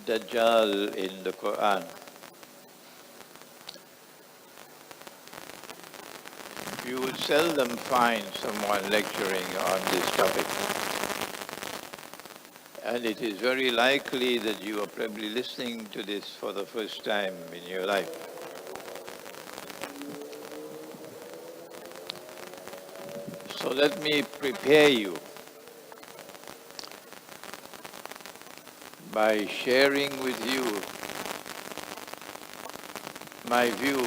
Dajjal in the Quran. You would seldom find someone lecturing on this topic. And it is very likely that you are probably listening to this for the first time in your life. So let me prepare you by sharing with you my view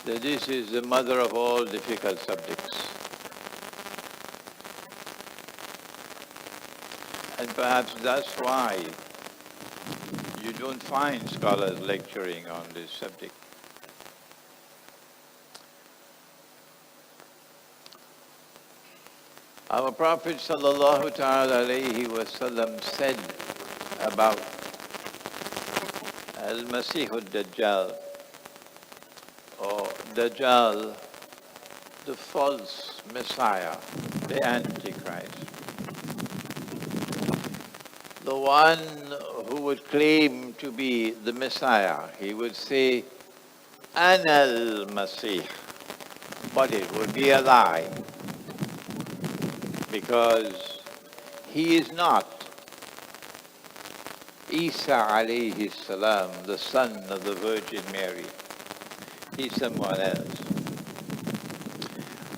that this is the mother of all difficult subjects. And perhaps that's why you don't find scholars lecturing on this subject. Our Prophet sallallahu ta'ala alayhi wasallam said about Al-Masih al-Dajjal, or Dajjal, the false Messiah, the AntiChrist, the one who would claim to be the Messiah. He would say, Ana al-Masih, but it would be a lie, because he is not Isa alayhi salam, the son of the Virgin Mary. He's someone else.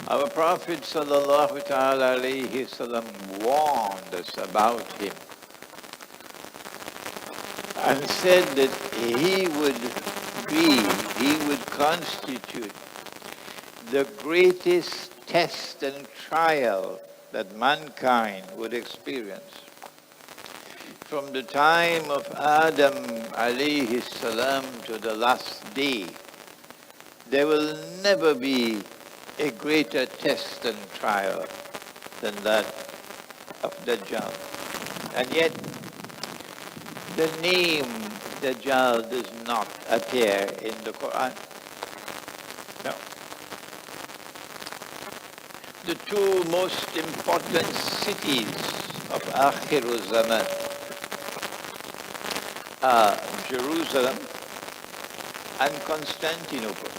Our Prophet sallallahu ta'ala alayhi salam warned us about him and said that he would constitute the greatest test and trial that mankind would experience. From the time of Adam alayhi salam to the last day, there will never be a greater test and trial than that of Dajjal. And yet, the name Dajjal does not appear in the Quran. No. The two most important cities of Akhirul Zaman are Jerusalem and Constantinople.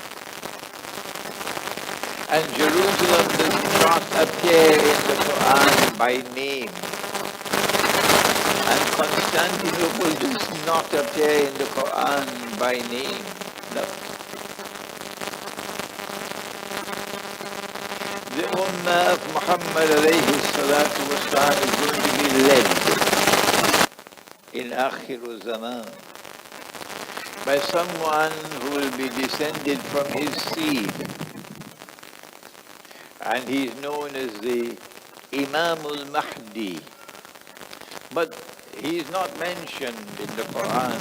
And Jerusalem does not appear in the Quran by name. And Constantinople does not appear in the Quran by name. No. The Ummah of Muhammad alayhi salatu wasalam is going to be led in Akhirul Zaman by someone who will be descended from his seed. And he is known as the Imam al-Mahdi. But he is not mentioned in the Quran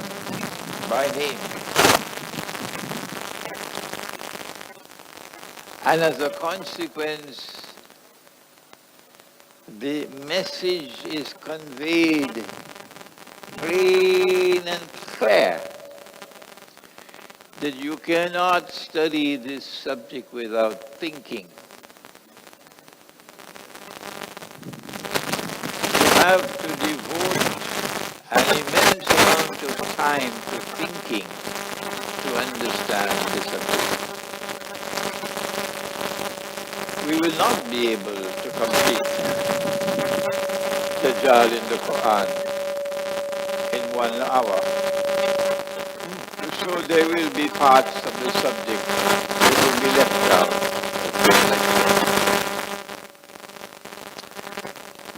by name. And as a consequence, the message is conveyed plain and clear that you cannot study this subject without thinking. You have to devote an immense amount of time to thinking to understand the subject. We will not be able to complete Dajjal in the Quran in 1 hour. So there will be parts of the subject that will be left out.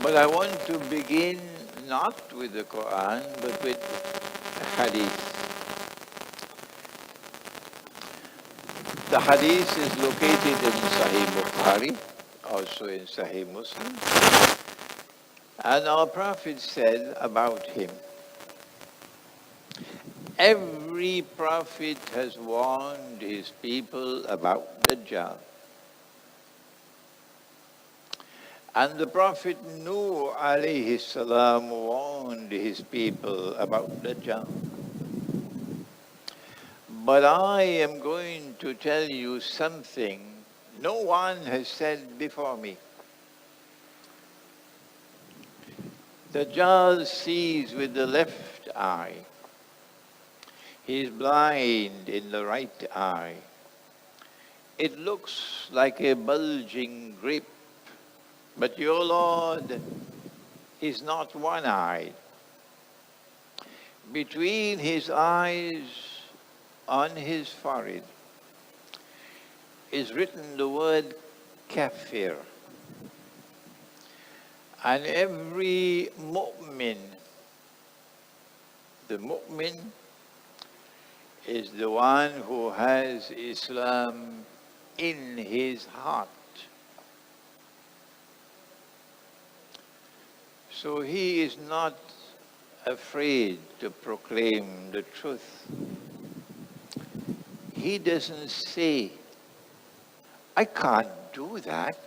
But I want to begin not with the Quran, but with Hadith. The Hadith is located in Sahih Bukhari, also in Sahih Muslim. And our Prophet said about him, every prophet has warned his people about Dajjal. And the Prophet Nuh alayhi salam warned his people about Dajjal. But I am going to tell you something no one has said before me. Dajjal sees with the left eye. He is blind in the right eye. It looks like a bulging grape, but your Lord is not one-eyed. Between his eyes, on his forehead, is written the word kafir. And every mu'min, the mu'min is the one who has Islam in his heart. So he is not afraid to proclaim the truth. He doesn't say, I can't do that.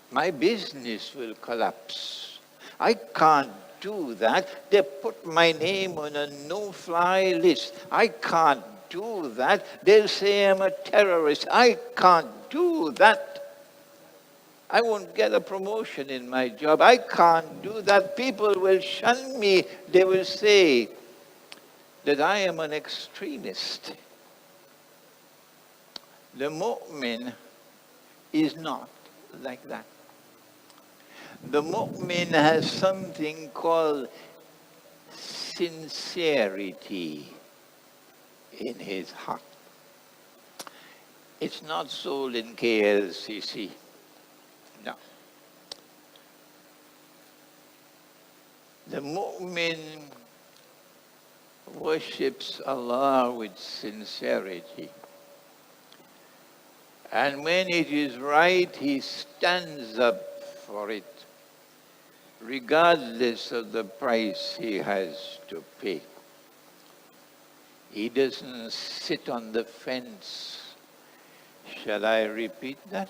My business will collapse. I can't do that. They put my name on a no-fly list. I can't do that. They'll say I'm a terrorist. I can't do that. I won't get a promotion in my job. I can't do that. People will shun me. They will say that I am an extremist. The mu'min is not like that. The mu'min has something called sincerity in his heart. It's not sold in KLCC. No. The mu'min worships Allah with sincerity. And when it is right, he stands up for it, regardless of the price he has to pay. He doesn't sit on the fence. Shall I repeat that?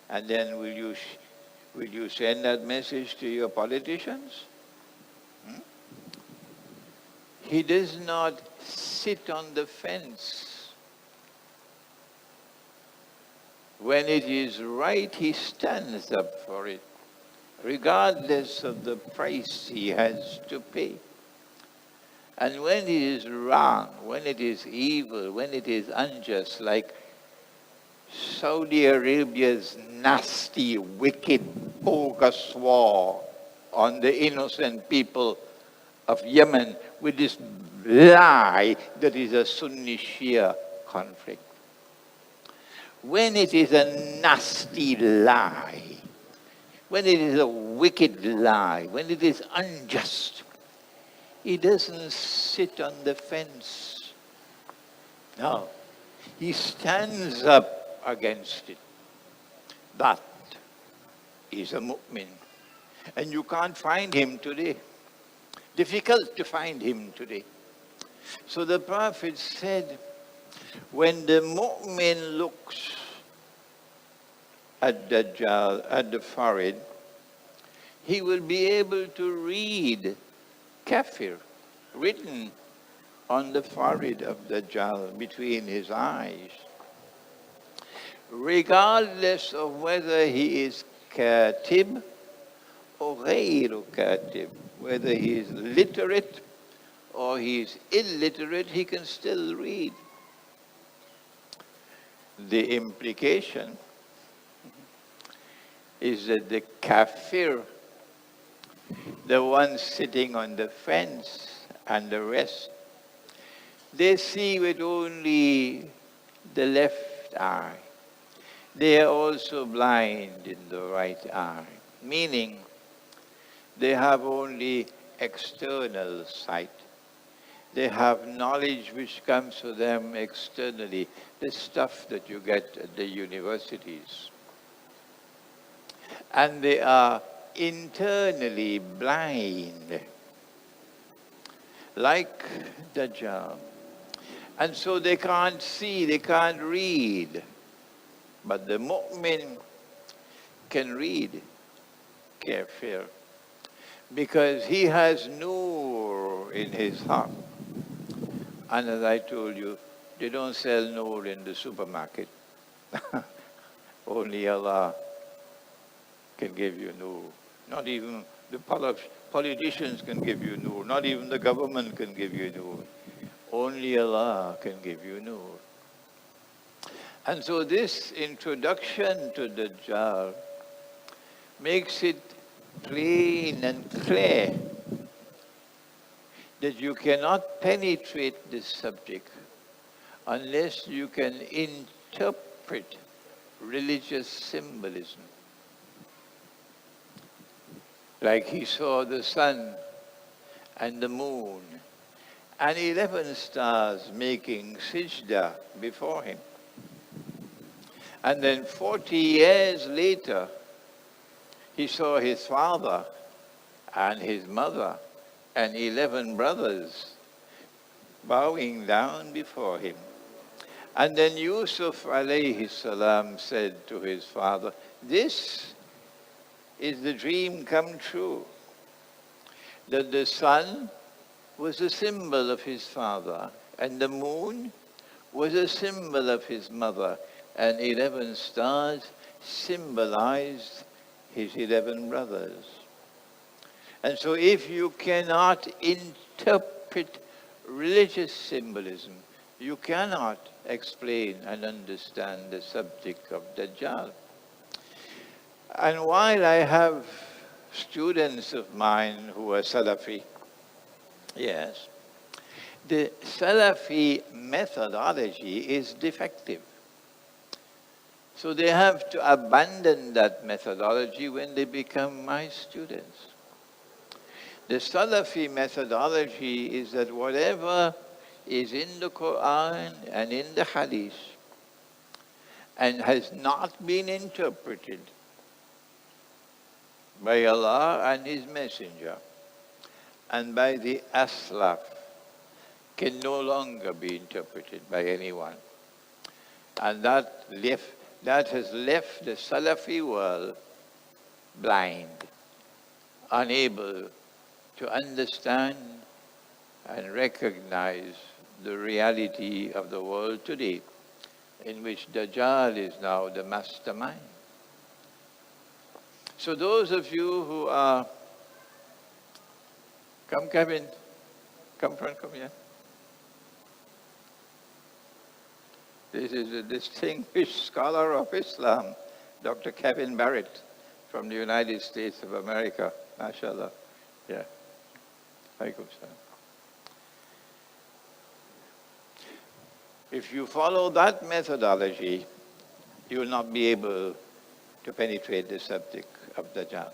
And then will you send that message to your politicians? He does not sit on the fence. When it is right, he stands up for it, regardless of the price he has to pay. And when it is wrong, when it is evil, when it is unjust, like Saudi Arabia's nasty, wicked, bogus war on the innocent people of Yemen with this lie that is a Sunni-Shia conflict. When it is a nasty lie, when it is a wicked lie, when it is unjust, he doesn't sit on the fence. No, he stands up against it. That is a mu'min. And you can't find him today. Difficult to find him today. So the Prophet said, when the mu'min looks at Dajjal, at the forehead, he will be able to read kafir written on the forehead of Dajjal between his eyes. Regardless of whether he is katib or ghayru katib, whether he is literate or he is illiterate, he can still read. The implication is that the kafir, the one sitting on the fence and the rest, they see with only the left eye. They are also blind in the right eye, meaning they have only external sight. They have knowledge which comes to them externally, the stuff that you get at the universities. And they are internally blind, like Dajjal. And so they can't see, they can't read. But the mu'min can read kafir because he has nur in his heart. And as I told you, they don't sell nur in the supermarket. Only Allah can give you nur. Not even the politicians can give you nur. Not even the government can give you nur. Only Allah can give you nur. And so this introduction to Dajjal makes it plain and clear that you cannot penetrate this subject unless you can interpret religious symbolism. Like he saw the sun and the moon and 11 stars making sijda before him. And then 40 years later, he saw his father and his mother and 11 brothers bowing down before him. And then Yusuf alayhi salam said to his father, "This is the dream come true, that the sun was a symbol of his father, and the moon was a symbol of his mother, and 11 stars symbolized his 11 brothers." And so if you cannot interpret religious symbolism, you cannot explain and understand the subject of Dajjal. And while I have students of mine who are Salafi, yes, the Salafi methodology is defective. So they have to abandon that methodology when they become my students. The Salafi methodology is that whatever is in the Quran and in the Hadith and has not been interpreted by Allah and His Messenger and by the Aslaf can no longer be interpreted by anyone. And that has left the Salafi world blind, unable to understand and recognize the reality of the world today, in which Dajjal is now the mastermind. So those of you who are, come Kevin, come front, come here. This is a distinguished scholar of Islam, Dr. Kevin Barrett from the United States of America, mashallah. Yeah. Alaikum salam. If you follow that methodology, you will not be able to penetrate the subject of Dajjal.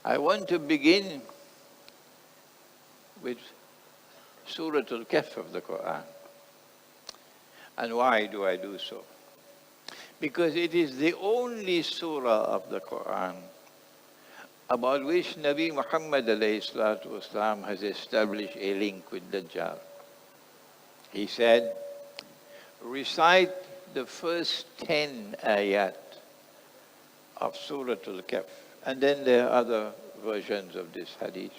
I want to begin with Surah Al-Kahf of the Quran. And why do I do so? Because it is the only surah of the Quran about which Nabi Muhammad ﷺ has established a link with Dajjal. He said, recite the first 10 ayat of Surah Al-Kahf. And then there are other versions of this hadith.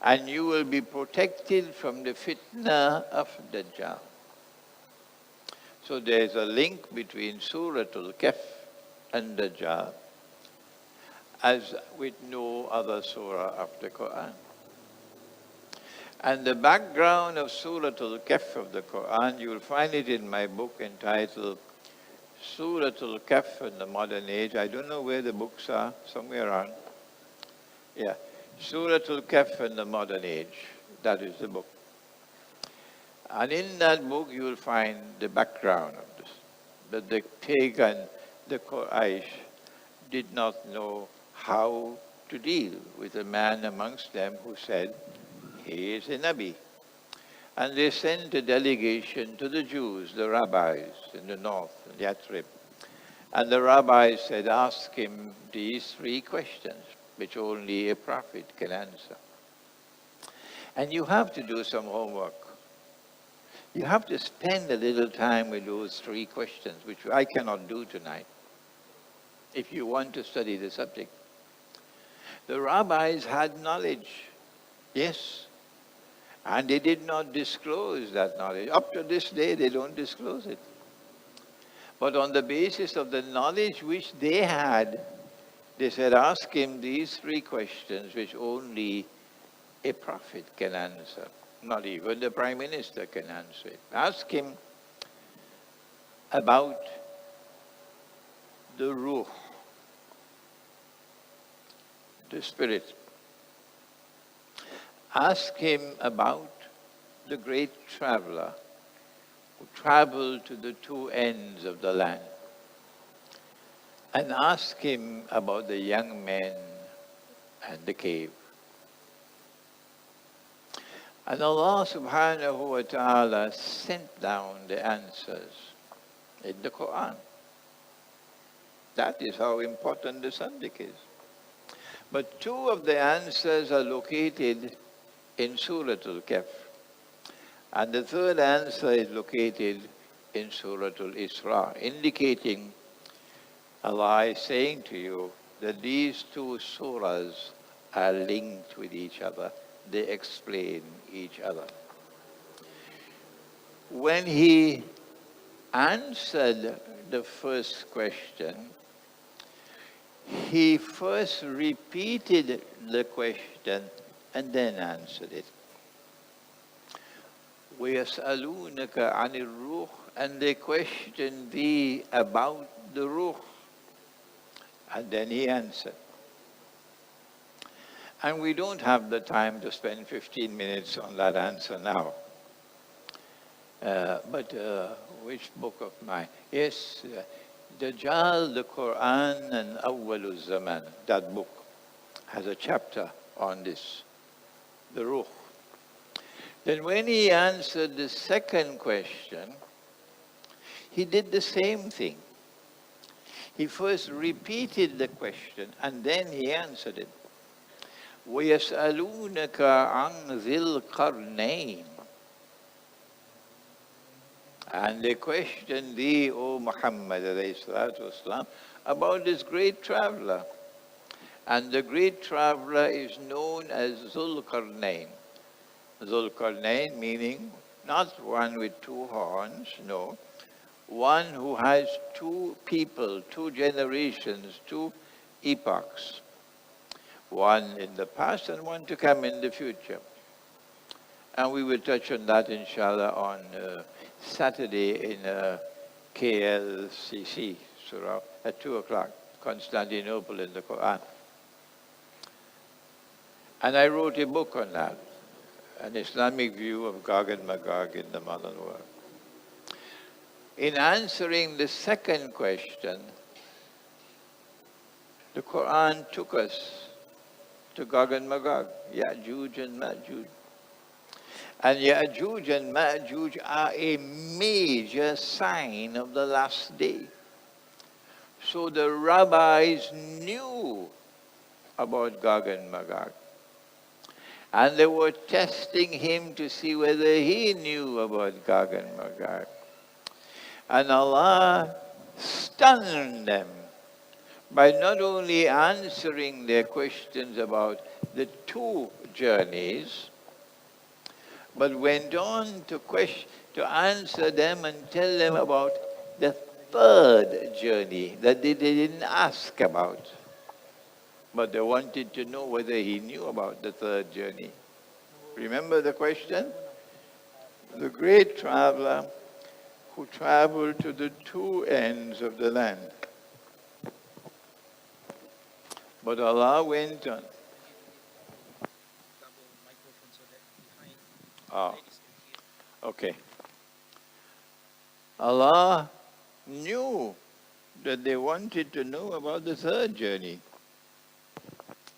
And you will be protected from the fitna of Dajjal. So there is a link between Surah Al-Kahf and Dajjal, as with no other surah of the Quran. And the background of Surah Al-Kahf of the Quran, you will find it in my book entitled Surah Al-Kahf in the Modern Age. I don't know where the books are, somewhere around. Yeah, Surah Al-Kahf in the Modern Age. That is the book. And in that book you will find the background of this, that the pagan, the Quraysh, did not know how to deal with a man amongst them who said, he is a Nabi. And they sent a delegation to the Jews, the rabbis in the north, Yathrib. And the rabbis said, ask him these 3 questions, which only a prophet can answer. And you have to do some homework. You have to spend a little time with those 3 questions, which I cannot do tonight, if you want to study the subject. The rabbis had knowledge, yes, and they did not disclose that knowledge. Up to this day, they don't disclose it. But on the basis of the knowledge which they had, they said, ask him these three questions which only a prophet can answer. Not even the prime minister can answer it. Ask him about the ruh, the spirit. Ask him about the great traveler who traveled to the two ends of the land. And ask him about the young men and the cave. And Allah subhanahu wa ta'ala sent down the answers in the Quran. That is how important the subject is. But two of the answers are located in Surah Al-Kahf. And the third answer is located in Surah Al-Isra, indicating Allah is saying to you that these two surahs are linked with each other. They explain each other. When he answered the first question, he first repeated the question and then answered it. وَيَسْأَلُونَكَ عَنِ الرُّوحِ, and they questioned thee about the ruh. And then he answered. And we don't have the time to spend 15 minutes on that answer now. But which book of mine? Yes, Dajjal, the Quran, and Awwalul Zaman. That book has a chapter on this, the ruh. Then when he answered the second question, he did the same thing. He first repeated the question and then he answered it. وَيَسْأَلُونَكَ عَنْ ذِي الْقَرْنَيْنِ, and they question thee, O Muhammad ﷺ, about this great traveler. And the great traveler is known as Zulqarnain. Zulqarnain meaning not one with two horns, no. One who has two people, two generations, two epochs. One in the past and one to come in the future. And we will touch on that, inshallah, on Saturday in KLCC, Surah, at 2 o'clock, Constantinople in the Quran. And I wrote a book on that, an Islamic view of Gog and Magog in the modern world. In answering the second question, the Quran took us to Gog and Magog, Ya'juj and Ma'juj. And Ya'juj and Ma'juj are a major sign of the last day. So the rabbis knew about Gog and Magog. And they were testing him to see whether he knew about Gog and Magog. And Allah stunned them by not only answering their questions about the two journeys, but went on to answer them and tell them about the third journey that they didn't ask about. But they wanted to know whether he knew about the third journey. Remember the question? The great traveler who traveled to the two ends of the land. But Allah went on. Okay. Allah knew that they wanted to know about the third journey.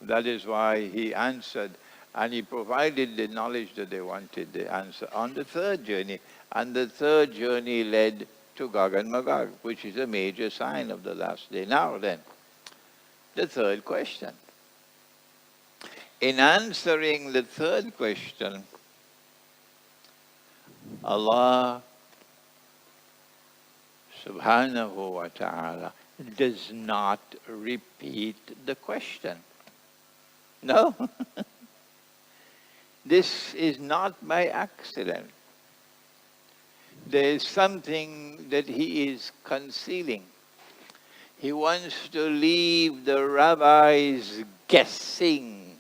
That is why He answered, and He provided the knowledge that they wanted, the answer on the third journey. And the third journey led to Gog and Magog, which is a major sign of the last day. Now then, the third question. In answering the third question, Allah subhanahu wa ta'ala does not repeat the question. No. This is not by accident. there is something that he is concealing. He wants to leave the rabbis guessing,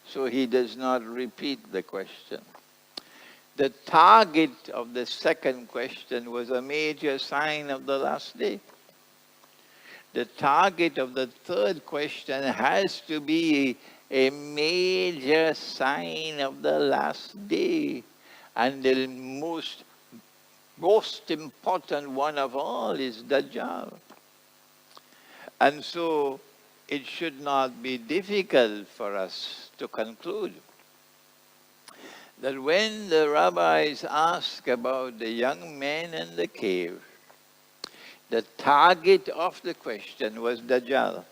so he does not repeat the question. The target of the second question was a major sign of the last day. The target of the third question has to be a major sign of the last day. And the most important one of all is Dajjal. And so it should not be difficult for us to conclude that when the rabbis ask about the young man in the cave, the target of the question was Dajjal.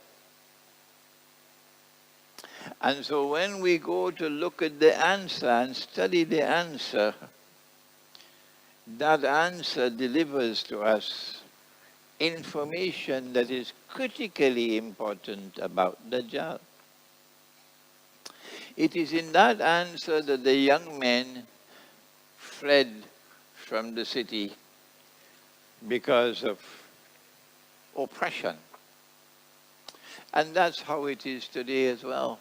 And so when we go to look at the answer and study the answer, that answer delivers to us information that is critically important about Dajjal. It is in that answer that the young men fled from the city because of oppression. And that's how it is today as well.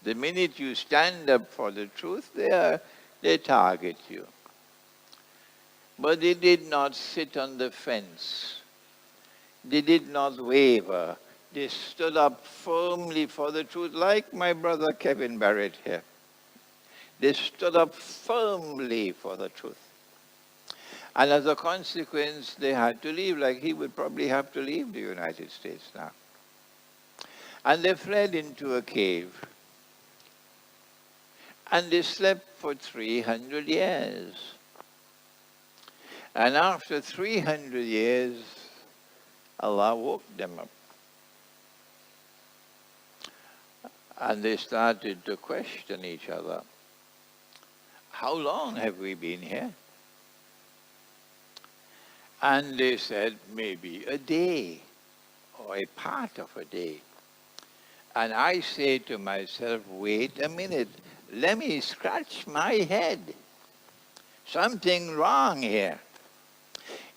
The minute you stand up for the truth, they target you. But they did not sit on the fence. They did not waver. They stood up firmly for the truth, like my brother Kevin Barrett here. They stood up firmly for the truth. And as a consequence, they had to leave, like he would probably have to leave the United States now. And they fled into a cave. And they slept for 300 years. And after 300 years, Allah woke them up. And they started to question each other. How long have we been here? And they said, maybe a day or a part of a day. And I say to myself, wait a minute, let me scratch my head. Something wrong here.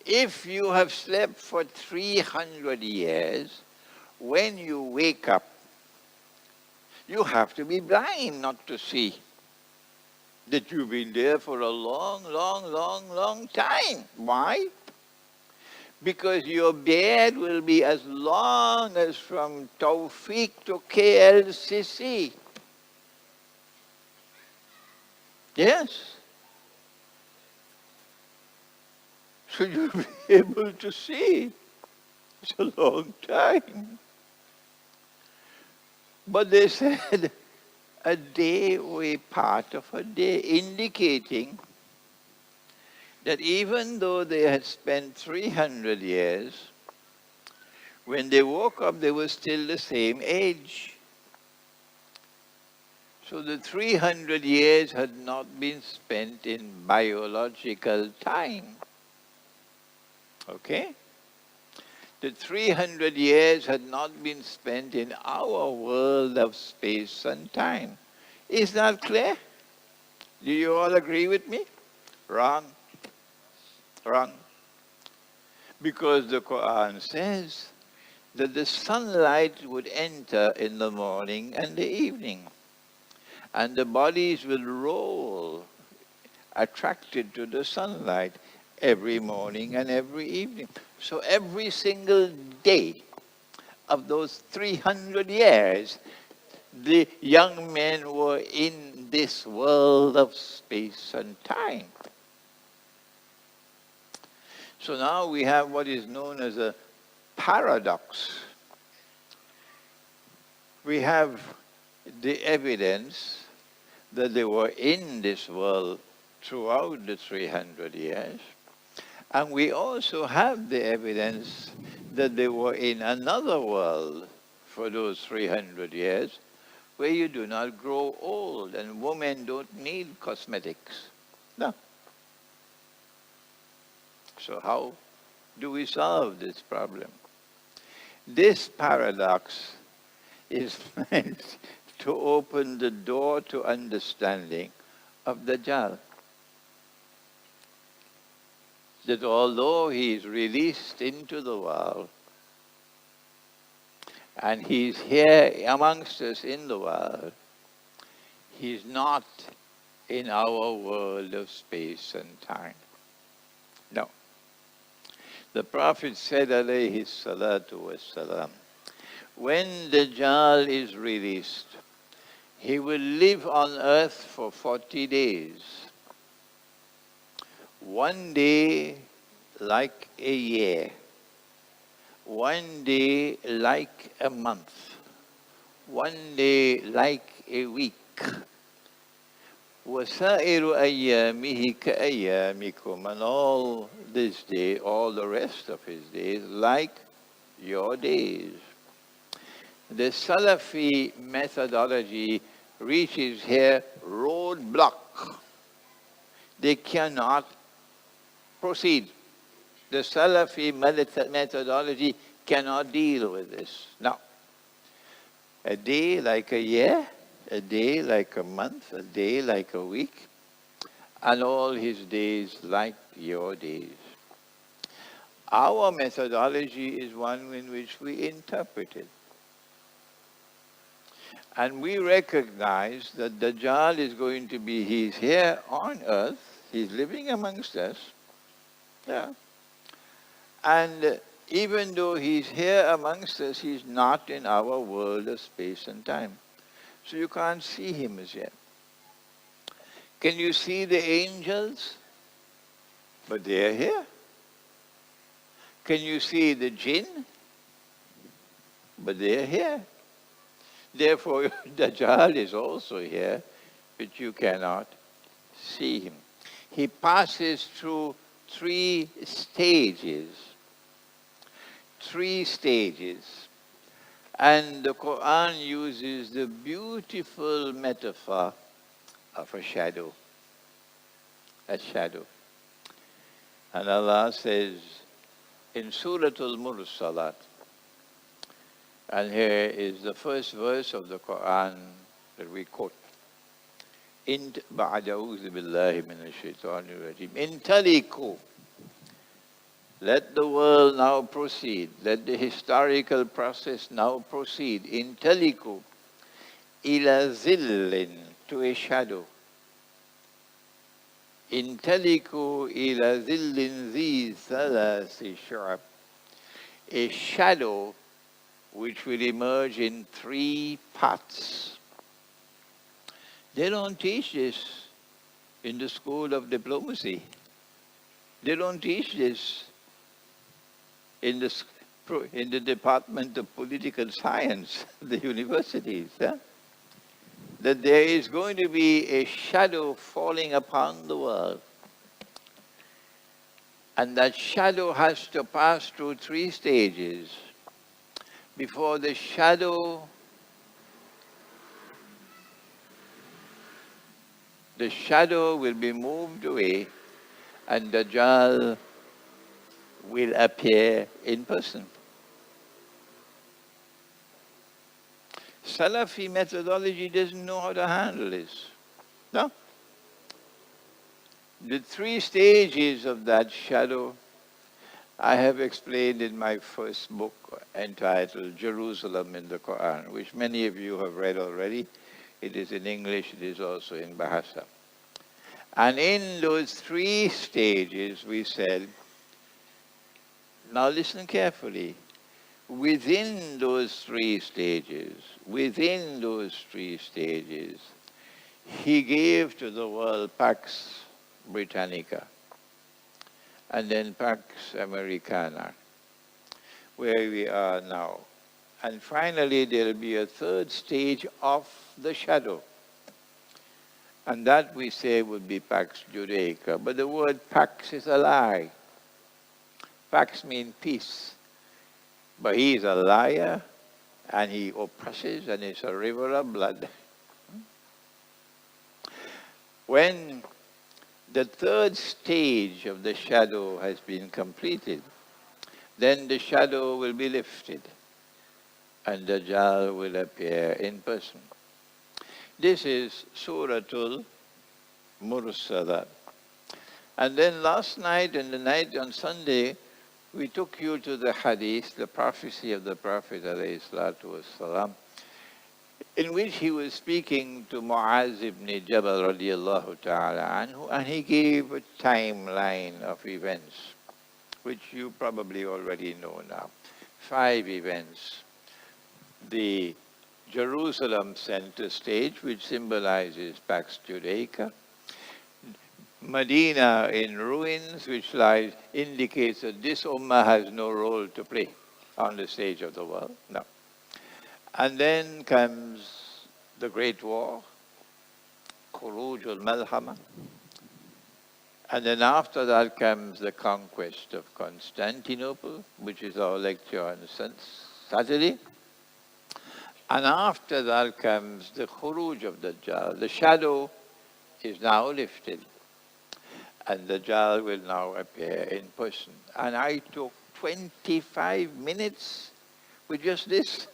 If you have slept for 300 years, when you wake up, you have to be blind not to see that you've been there for a long time. Why? Because your beard will be as long as from Tawfiq to KLCC. Yes. So you'll be able to see. It's a long time. But they said a day or a part of a day, indicating that even though they had spent 300 years, when they woke up, they were still the same age. So the 300 years had not been spent in biological time. Okay? The 300 years had not been spent in our world of space and time. Is that clear? Do you all agree with me? Wrong. Wrong. Because the Quran says that the sunlight would enter in the morning and the evening. And the bodies will roll, attracted to the sunlight, every morning and every evening. So every single day of those 300 years, the young men were in this world of space and time. So now we have what is known as a paradox. We have the evidence that they were in this world throughout the 300 years. And we also have the evidence that they were in another world for those 300 years where you do not grow old and women don't need cosmetics. No. So how do we solve this problem? This paradox is meant to open the door to understanding of Dajjal. that although he is released into the world, and he is here amongst us in the world, he is not in our world of space and time. No. The Prophet said, alayhi salatu wassalam, when Dajjal is released, he will live on earth for 40 days. One day like a year. One day like a month. One day like a week. وَسَائِرُ أَيَّامِهِ كَأَيَّامِكُمْ, and all this day, all the rest of his days, like your days. The Salafi methodology reaches here roadblock. They cannot proceed. The Salafi methodology cannot deal with this. Now, a day like a year, a day like a month, a day like a week, and all his days like your days. Our methodology is one in which we interpret it. And we recognize that Dajjal is going to be, he's here on earth, he's living amongst us, yeah. And even though he's here amongst us, he's not in our world of space and time. So you can't see him as yet. Can you see the angels? But they're here. Can you see the jinn? But they're here. Therefore, Dajjal is also here, but you cannot see him. He passes through three stages. Three stages. And the Quran uses the beautiful metaphor of a shadow. A shadow. And Allah says in Surah Al-Mursalat, and here is the first verse of the Quran that we quote. بعد أعوذ بالله من الشيطان الرجيم انطلقوا. Let the world now proceed. Let the historical process now proceed. انطلقوا إلى ظل, to a shadow. انطلقوا إلى ظل ذي ثلاث شعب, a shadow which will emerge in three parts. They don't teach this in the school of diplomacy. They don't teach this in the Department of Political Science, the universities. That there is going to be a shadow falling upon the world. And that shadow has to pass through three stages before the shadow will be moved away and Dajjal will appear in person. Salafi methodology doesn't know how to handle this. No? The three stages of that shadow I have explained in my first book entitled Jerusalem in the Quran, which many of you have read already. It is in English, it is also in Bahasa. And in those three stages we said, now listen carefully, within those three stages, he gave to the world Pax Britannica, and then Pax Americana, where we are now. And finally, there will be a third stage of the shadow. And that we say would be Pax Judaica. But the word Pax is a lie. Pax means peace. But he is a liar, and he oppresses, and it's a river of blood. When the third stage of the shadow has been completed, then the shadow will be lifted and Dajjal will appear in person. This is Suratul Mursalat. And then last night and the night on Sunday, we took you to the hadith, the prophecy of the Prophet ﷺ, in which he was speaking to Mu'az ibn Jabal radiallahu ta'ala anhu, and he gave a timeline of events, which you probably already know now. 5 events. The Jerusalem center stage, which symbolizes Pax Judaica. Medina in ruins, which indicates that this ummah has no role to play on the stage of the world. No. And then comes the Great War, Khuruj al-Malhama. And then after that comes the conquest of Constantinople, which is our lecture on Saturday. And after that comes the Khuruj of Dajjal. The shadow is now lifted, and Dajjal will now appear in person. And I took 25 minutes with just this.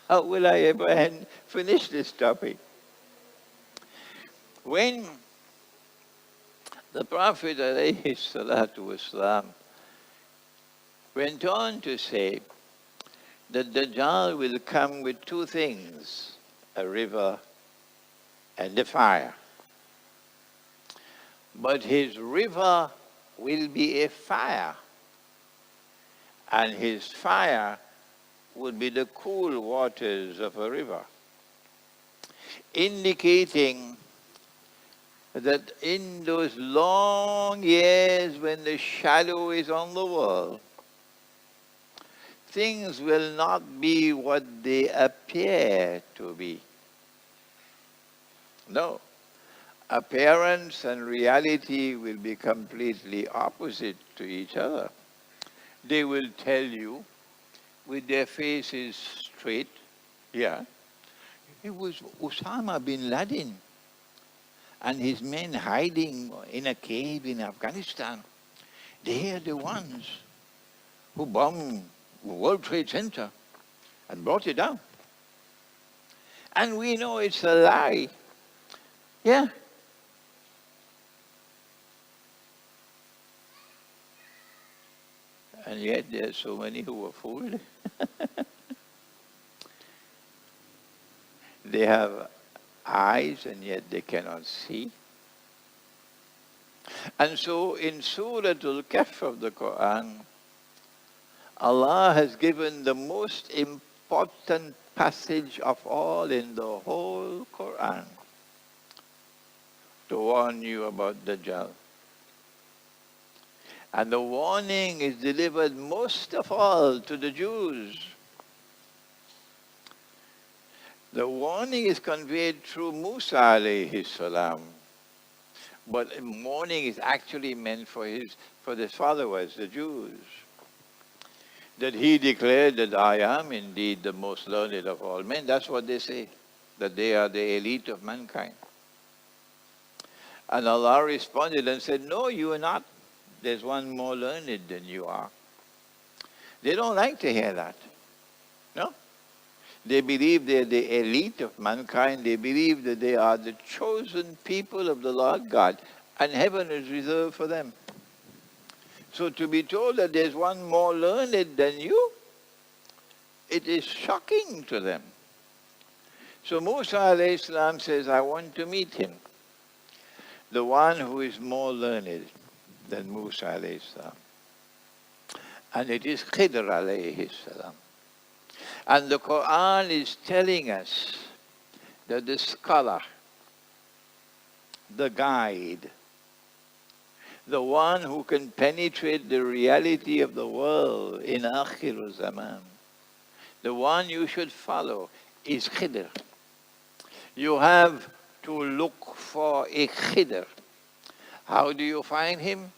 How will I ever finish this topic? When the Prophet ﷺ went on to say that Dajjal will come with 2 things, a river and a fire. But his river will be a fire, and his fire would be the cool waters of a river, indicating that in those long years when the shadow is on the world, things will not be what they appear to be. No. Appearance and reality will be completely opposite to each other. They will tell you, with their faces straight, yeah, it was Osama bin Laden and his men hiding in a cave in Afghanistan. They are the ones who bombed the World Trade Center and brought it down. And we know it's a lie. Yeah. And yet there are so many who were fooled. They have eyes and yet they cannot see. And so in Surah Al-Kahf of the Quran, Allah has given the most important passage of all in the whole Quran to warn you about Dajjal. And the warning is delivered most of all to the Jews. The warning is conveyed through Musa alayhi salam. But the warning is actually meant for his followers, the Jews. That he declared that I am indeed the most learned of all men. That's what they say, that they are the elite of mankind. And Allah responded and said, no, you are not. There's one more learned than you are. They don't like to hear that. No? They believe they're the elite of mankind. They believe that they are the chosen people of the Lord God, and heaven is reserved for them. So to be told that there's one more learned than you, it is shocking to them. So Musa alayhi salam says, I want to meet him, the one who is more learned than Musa alayhi salam. And it is Khidr alayhi salam. And the Quran is telling us that the scholar, the guide, the one who can penetrate the reality of the world in Akhir Zaman, the one you should follow is Khidr. You have to look for a Khidr. How do you find him?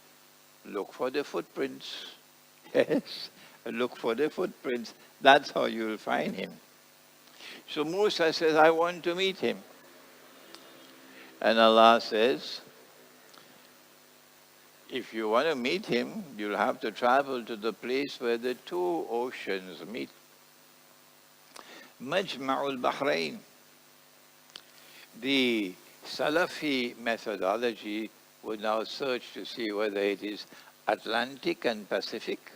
Look for the footprints. Yes, look for the footprints. That's how you'll find him. So Musa says, I want to meet him. And Allah says, if you want to meet him, you'll have to travel to the place where the 2 oceans meet. Majma'ul Bahrain. The Salafi methodology would now search to see whether it is Atlantic and Pacific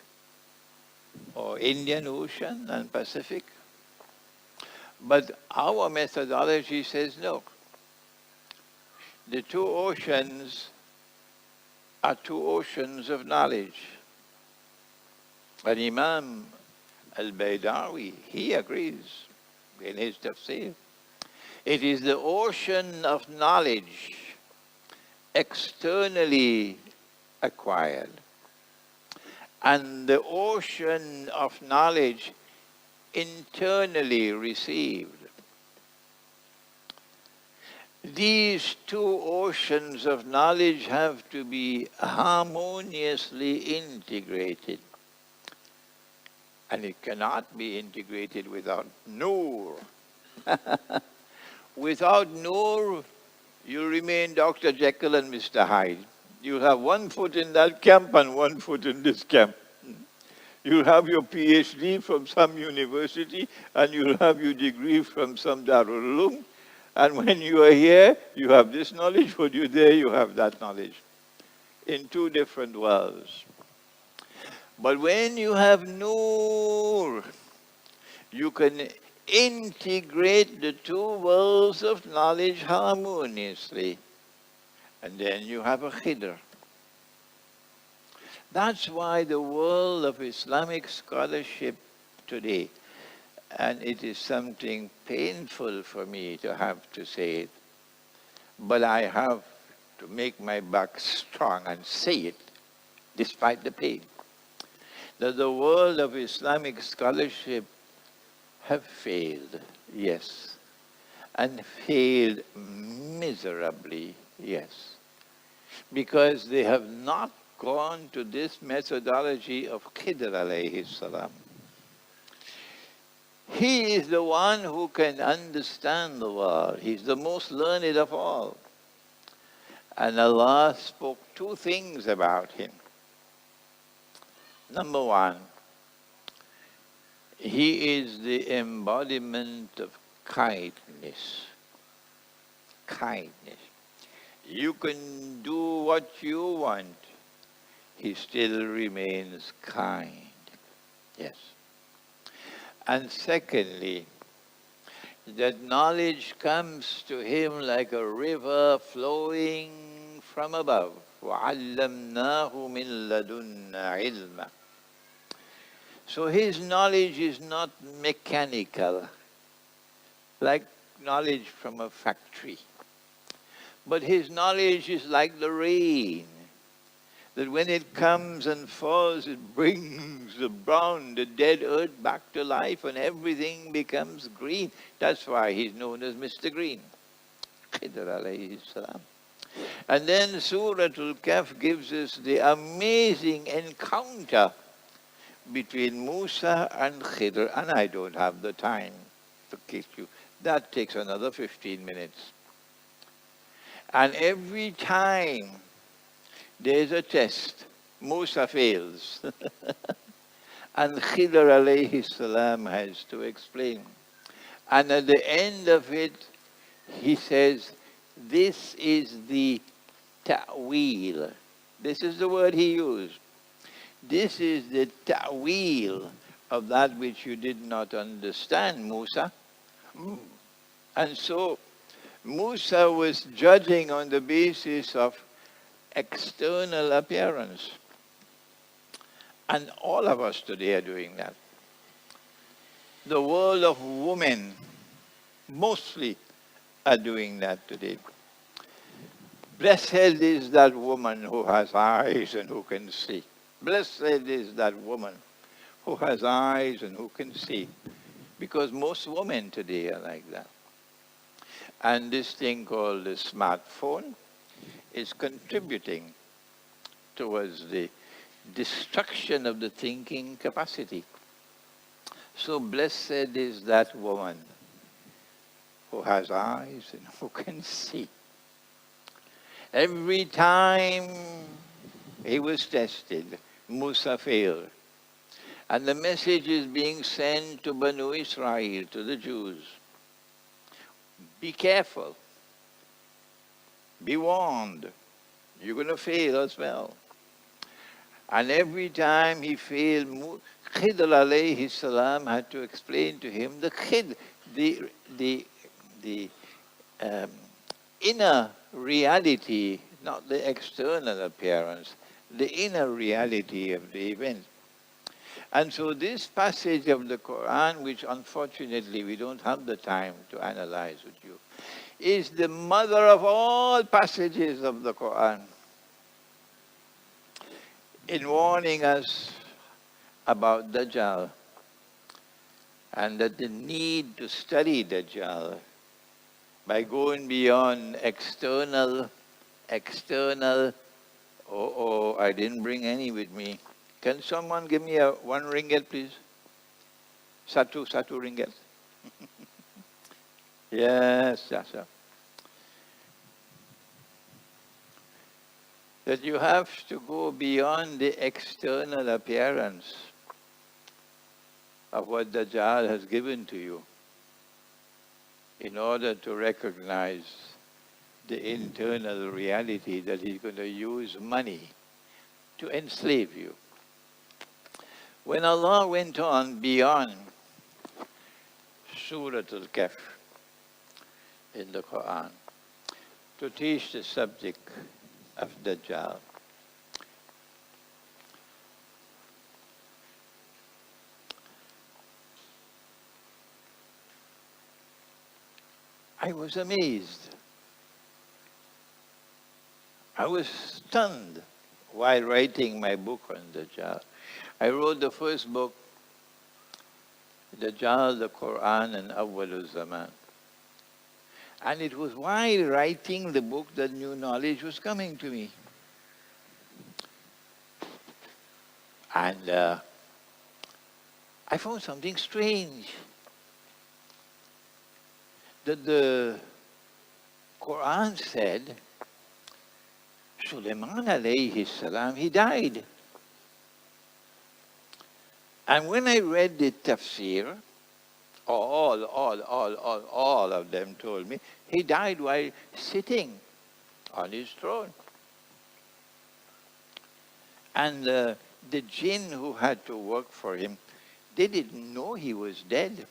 or Indian Ocean and Pacific. But our methodology says no. The two oceans are two oceans of knowledge. And Imam al-Baydawi, he agrees in his tafsir. It is the ocean of knowledge externally acquired and the ocean of knowledge internally received. These two oceans of knowledge have to be harmoniously integrated. And it cannot be integrated without Noor. Without Noor, you remain Dr. Jekyll and Mr. Hyde. You'll have one foot in that camp and one foot in this camp. You'll have your PhD from some university and you'll have your degree from some Darul Uloom. And when you are here, you have this knowledge. When you're there, you have that knowledge. In two different worlds. But when you have Noor, you can integrate the two worlds of knowledge harmoniously. And then you have a Khidr. That's why the world of Islamic scholarship today, and it is something painful for me to have to say it, but I have to make my back strong and say it, despite the pain, that the world of Islamic scholarship have failed, yes, and failed miserably, yes, because they have not gone to this methodology of Khidr alayhi salam. He is the one who can understand the world. He's the most learned of all. And Allah spoke two things about him. Number one, he is the embodiment of kindness. Kindness. You can do what you want. He still remains kind. Yes. And secondly, that knowledge comes to him like a river flowing from above. وَعَلَّمْنَاهُ مِن لَدُنَّا عِلْمًا. So his knowledge is not mechanical, like knowledge from a factory. But his knowledge is like the rain, that when it comes and falls, it brings the brown, the dead earth back to life and everything becomes green. That's why he's known as Mr. Green. Khidr alayhi salam. And then Surah Al-Kahf gives us the amazing encounter between Musa and Khidr, and I don't have the time to keep you. That takes another 15 minutes. And every time there's a test, Musa fails. And Khidr alayhi salam has to explain. And at the end of it, he says, this is the ta'weel. This is the word he used. This is the ta'weel of that which you did not understand, Musa. And so Musa was judging on the basis of external appearance. And all of us today are doing that. The world of women mostly are doing that today. Blessed is that woman who has eyes and who can see. Blessed is that woman who has eyes and who can see. Because most women today are like that. And this thing called the smartphone is contributing towards the destruction of the thinking capacity. So blessed is that woman who has eyes and who can see. Every time he was tested, Musa failed. And the message is being sent to Banu Israel, to the Jews. Be careful. Be warned. You're going to fail as well. And every time he failed, Khidr alayhi salam had to explain to him the, the, the um, inner reality, not the external appearance, the inner reality of the event. And so this passage of the Quran, which unfortunately we don't have the time to analyze with you, is the mother of all passages of the Quran, in warning us about Dajjal and that the need to study Dajjal by going beyond external, I didn't bring any with me. Can someone give me a 1 ringgit, please? Satu ringgit. Yes, sir. That you have to go beyond the external appearance of what Dajjal has given to you in order to recognize the internal reality that he's going to use money to enslave you. When Allah went on beyond Surah Al-Kahf in the Quran to teach the subject of Dajjal, I was amazed. I was stunned while writing my book on Dajjal. I wrote the first book, Dajjal, the Quran, and Awwal Zaman. And it was while writing the book that new knowledge was coming to me. And I found something strange. That the Quran said, Sulaiman alayhi salam, he died. And when I read the tafsir, all of them told me, he died while sitting on his throne. And the jinn who had to work for him, they didn't know he was dead.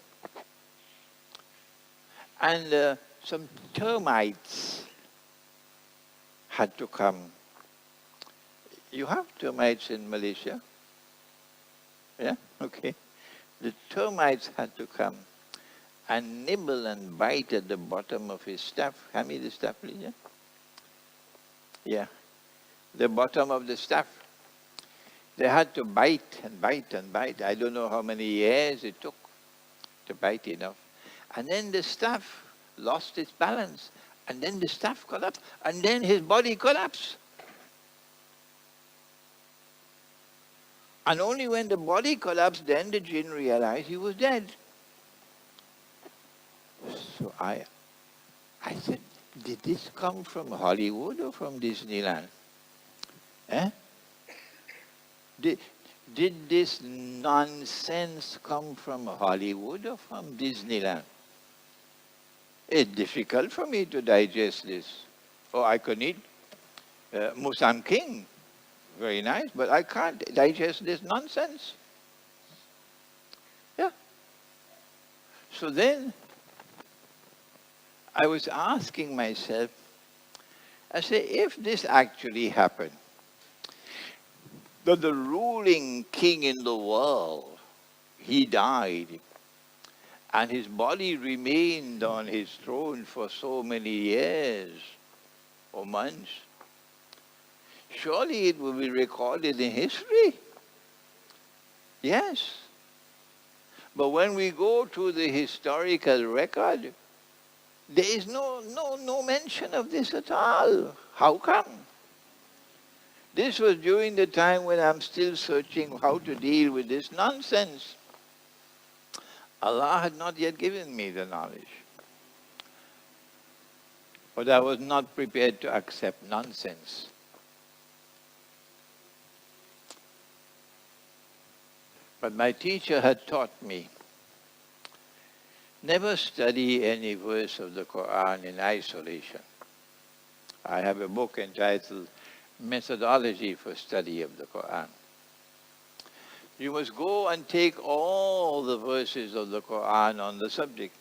And some termites had to come. You have termites in Malaysia? Yeah? Okay. The termites had to come and nibble and bite at the bottom of his staff. Hand me the staff, please. Yeah? Yeah. The bottom of the staff. They had to bite and bite and bite. I don't know how many years it took to bite enough. And then the staff lost its balance. And then the staff collapsed. And then his body collapsed. And only when the body collapsed, then the jinn realized he was dead. So I said, did this come from Hollywood or from Disneyland? Eh? Did this nonsense come from Hollywood or from Disneyland? It's difficult for me to digest this. Oh, I could eat Musam King. Very nice, but I can't digest this nonsense. Yeah. So then I was asking myself, I say, if this actually happened, that the ruling king in the world, he died, and his body remained on his throne for so many years or months, surely it will be recorded in history. Yes. But when we go to the historical record, there is no mention of this at all. How come? This was during the time when I'm still searching how to deal with this nonsense. Allah had not yet given me the knowledge. But I was not prepared to accept nonsense. But my teacher had taught me, never study any verse of the Quran in isolation. I have a book entitled Methodology for Study of the Quran. You must go and take all the verses of the Quran on the subject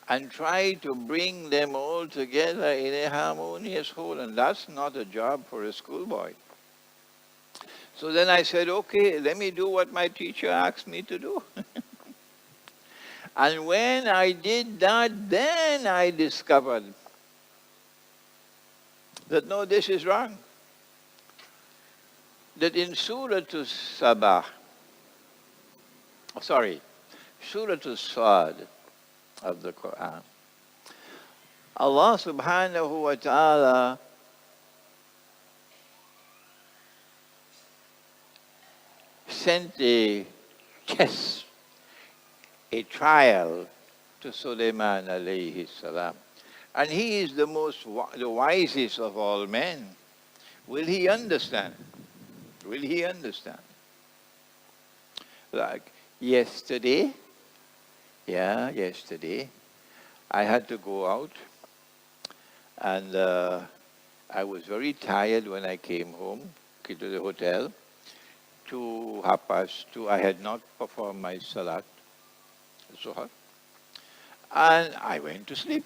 and try to bring them all together in a harmonious whole. And that's not a job for a schoolboy. So then I said, okay, let me do what my teacher asked me to do. And when I did that, then I discovered that no, this is wrong. That in Surah Surah Sad of the Quran, Allah subhanahu wa ta'ala sent a test, a trial to Sulaiman alayhi salam. And he is the wisest of all men. Will he understand? Will he understand? Like yesterday, I had to go out, and I was very tired when I came home to the hotel. 2:30, I had not performed my salat, Zuhr, and I went to sleep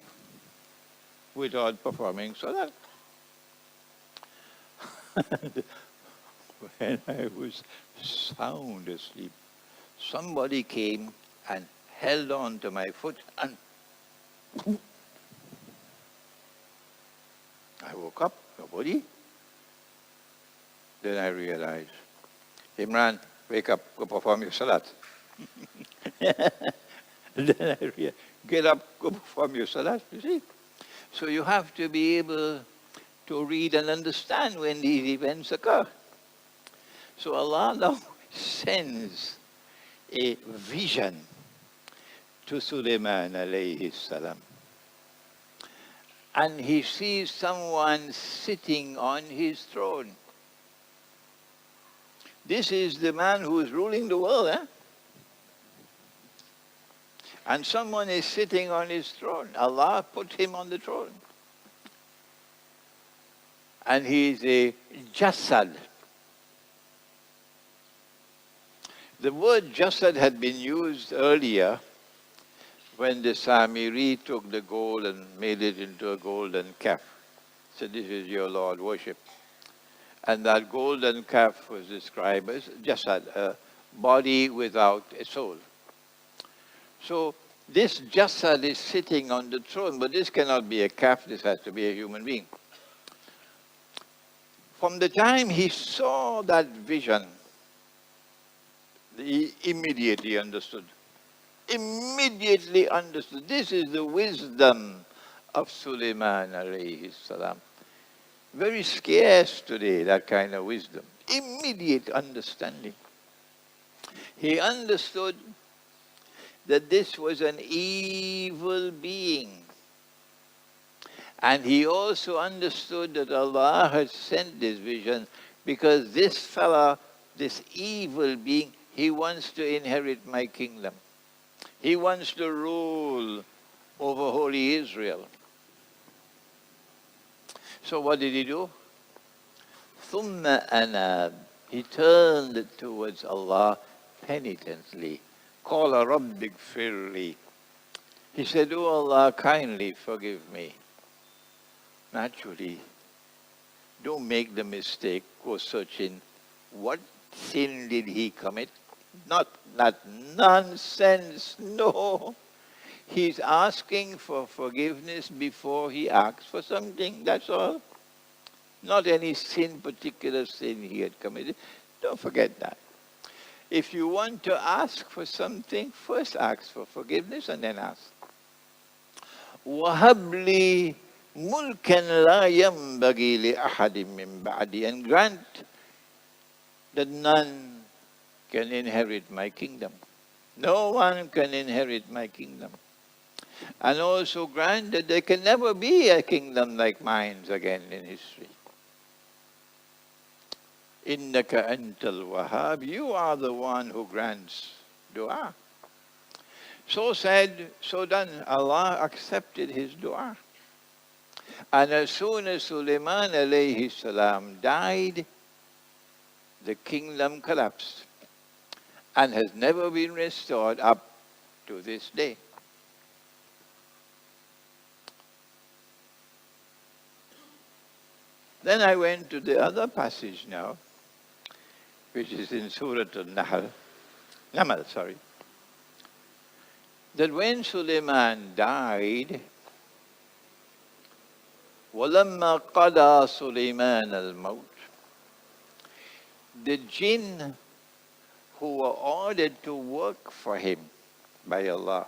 without performing salat. When I was sound asleep, somebody came and held on to my foot, and I woke up, nobody. Then I realized, Imran, wake up, go perform your salat. Then I realized, get up, go perform your salat, you see. So you have to be able to read and understand when these events occur. So Allah now sends a vision to Sulaiman alayhi salam. And he sees someone sitting on his throne. This is the man who is ruling the world, eh? And someone is sitting on his throne. Allah put him on the throne. And he is a jasad. The word jasad had been used earlier when the Samiri took the gold and made it into a golden calf. So this is your Lord, worship. And that golden calf was described as jasad, a body without a soul. So this jasad is sitting on the throne, but this cannot be a calf, this has to be a human being. From the time he saw that vision, he immediately understood. Immediately understood. This is the wisdom of Sulaiman alayhi salam. Very scarce today, that kind of wisdom. Immediate understanding. He understood that this was an evil being. And he also understood that Allah had sent this vision because this fella, this evil being, he wants to inherit my kingdom. He wants to rule over holy Israel. So what did he do? ثُمَّ أَنَابَ. He turned towards Allah penitently. قَالَ رَبِّ اغْفِرْ لِي. He said, "Oh Allah, kindly forgive me." Naturally, don't make the mistake, go searching. What sin did he commit? Not that nonsense, no. He's asking for forgiveness before he asks for something, that's all. Not any sin, particular sin he had committed. Don't forget that. If you want to ask for something, first ask for forgiveness and then ask. وَهَبْ لِي مُلْكًا لَا يَنْبَغِي لِأَحَدٍ مِّن بَعْدِي. And grant that none can inherit my kingdom. No one can inherit my kingdom. And also grant that there can never be a kingdom like mine again in history. Innaka antal wahhab. You are the one who grants dua. So said, so done. Allah accepted his dua. And as soon as Sulaiman alayhi salam died, the kingdom collapsed and has never been restored up to this day. Then I went to the other passage now, which is in Surah Namal, that when Sulaiman died, وَلَمَّا قَضَى سُلَيْمَانَ الْمَوْتِ, the jinn who were ordered to work for him by Allah,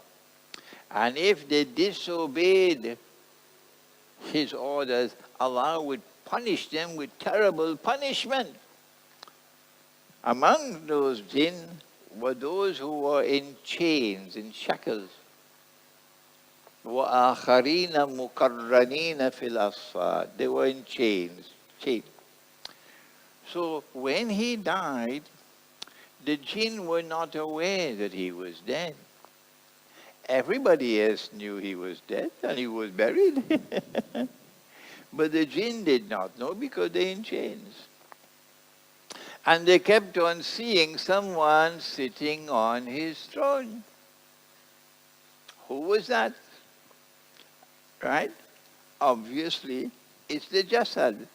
and if they disobeyed his orders, Allah would punish them with terrible punishment. Among those jinn were those who were in chains, in shackles. وَآخَرِينَ مُقَرَّنِينَ فِي الْأَصْفَادِ, they were in chains. So when he died, the jinn were not aware that he was dead. Everybody else knew he was dead and he was buried. But the jinn did not know because they're in chains. And they kept on seeing someone sitting on his throne. Who was that? Right? Obviously, it's the Jasad.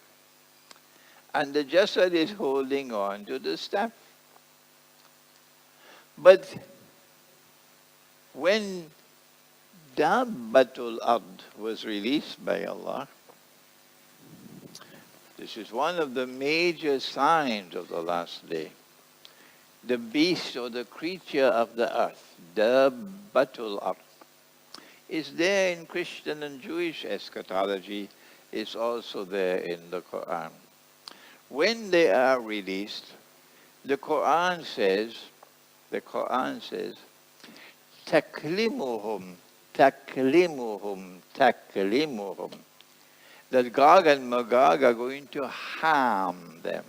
And the Jasad is holding on to the staff. But when Dabbatul Ard was released by Allah, this is one of the major signs of the last day. The beast or the creature of the earth, Dabbatul Ard, is there in Christian and Jewish eschatology. It's also there in the Quran. When they are released, the Quran says, taklimuhum, that Gog and Magog are going to harm them,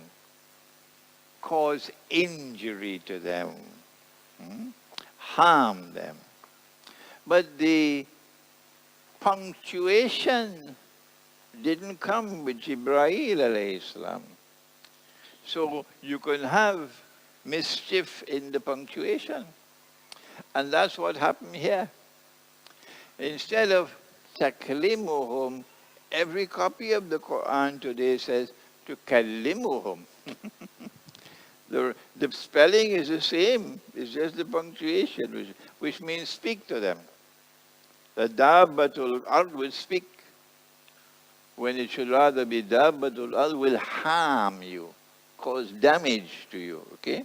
cause injury to them, harm them. But the punctuation didn't come with Jibreel alayhi salam. So you can have mischief in the punctuation. And that's what happened here. Instead of taklimuhum, every copy of the Quran today says tukallimuhum. The spelling is the same. It's just the punctuation, which means speak to them. The Dabbatul Ard will speak, when it should rather be Dabbatul Ard will harm you, cause damage to you, okay?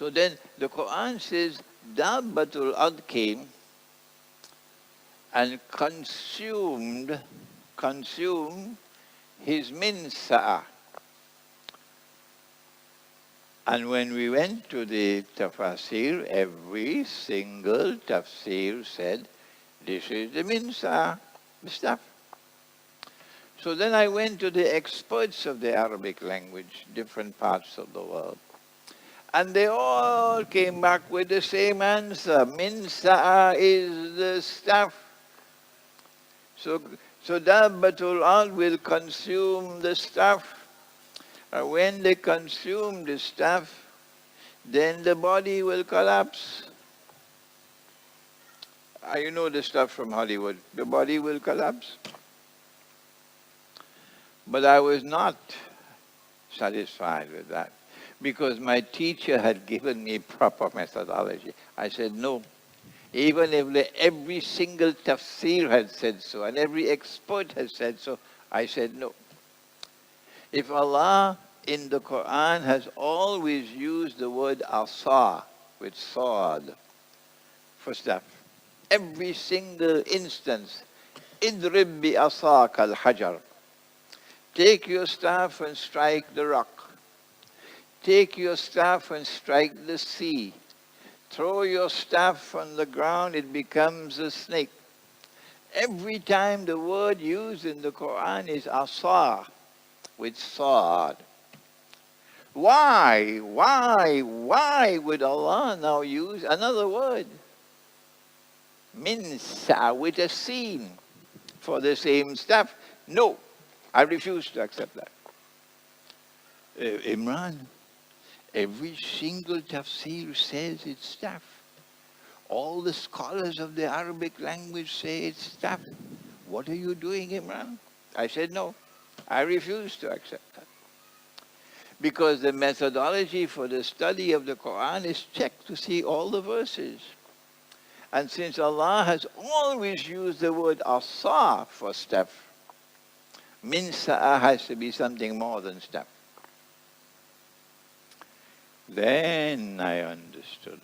So then the Quran says Dabbatul Ard came and consumed his minsa'a. And when we went to the tafsir, every single tafsir said, this is the minsa, the stuff. So then I went to the experts of the Arabic language, different parts of the world. And they all came back with the same answer. Minsa is the stuff. So Dabbatul Ard will consume the stuff. When they consume the stuff, then the body will collapse. You know the stuff from Hollywood. The body will collapse. But I was not satisfied with that because my teacher had given me proper methodology. I said, no. Even if every single tafsir had said so and every expert had said so, I said no. If Allah in the Quran has always used the word asa with sword for stuff, every single instance, idrib bi asaka al-hajar, take your staff and strike the rock, take your staff and strike the sea, throw your staff on the ground, it becomes a snake. Every time the word used in the Quran is asa, with sword. Why would Allah now use another word? Minsa, with a sin. for the same stuff. No, I refuse to accept that. Imran, every single tafsir says it's stuff. All the scholars of the Arabic language say it's stuff. What are you doing, Imran? I said, no, I refuse to accept that. Because the methodology for the study of the Quran is check to see all the verses. And since Allah has always used the word asa for stuff, min sa'a has to be something more than stuff. Then I understood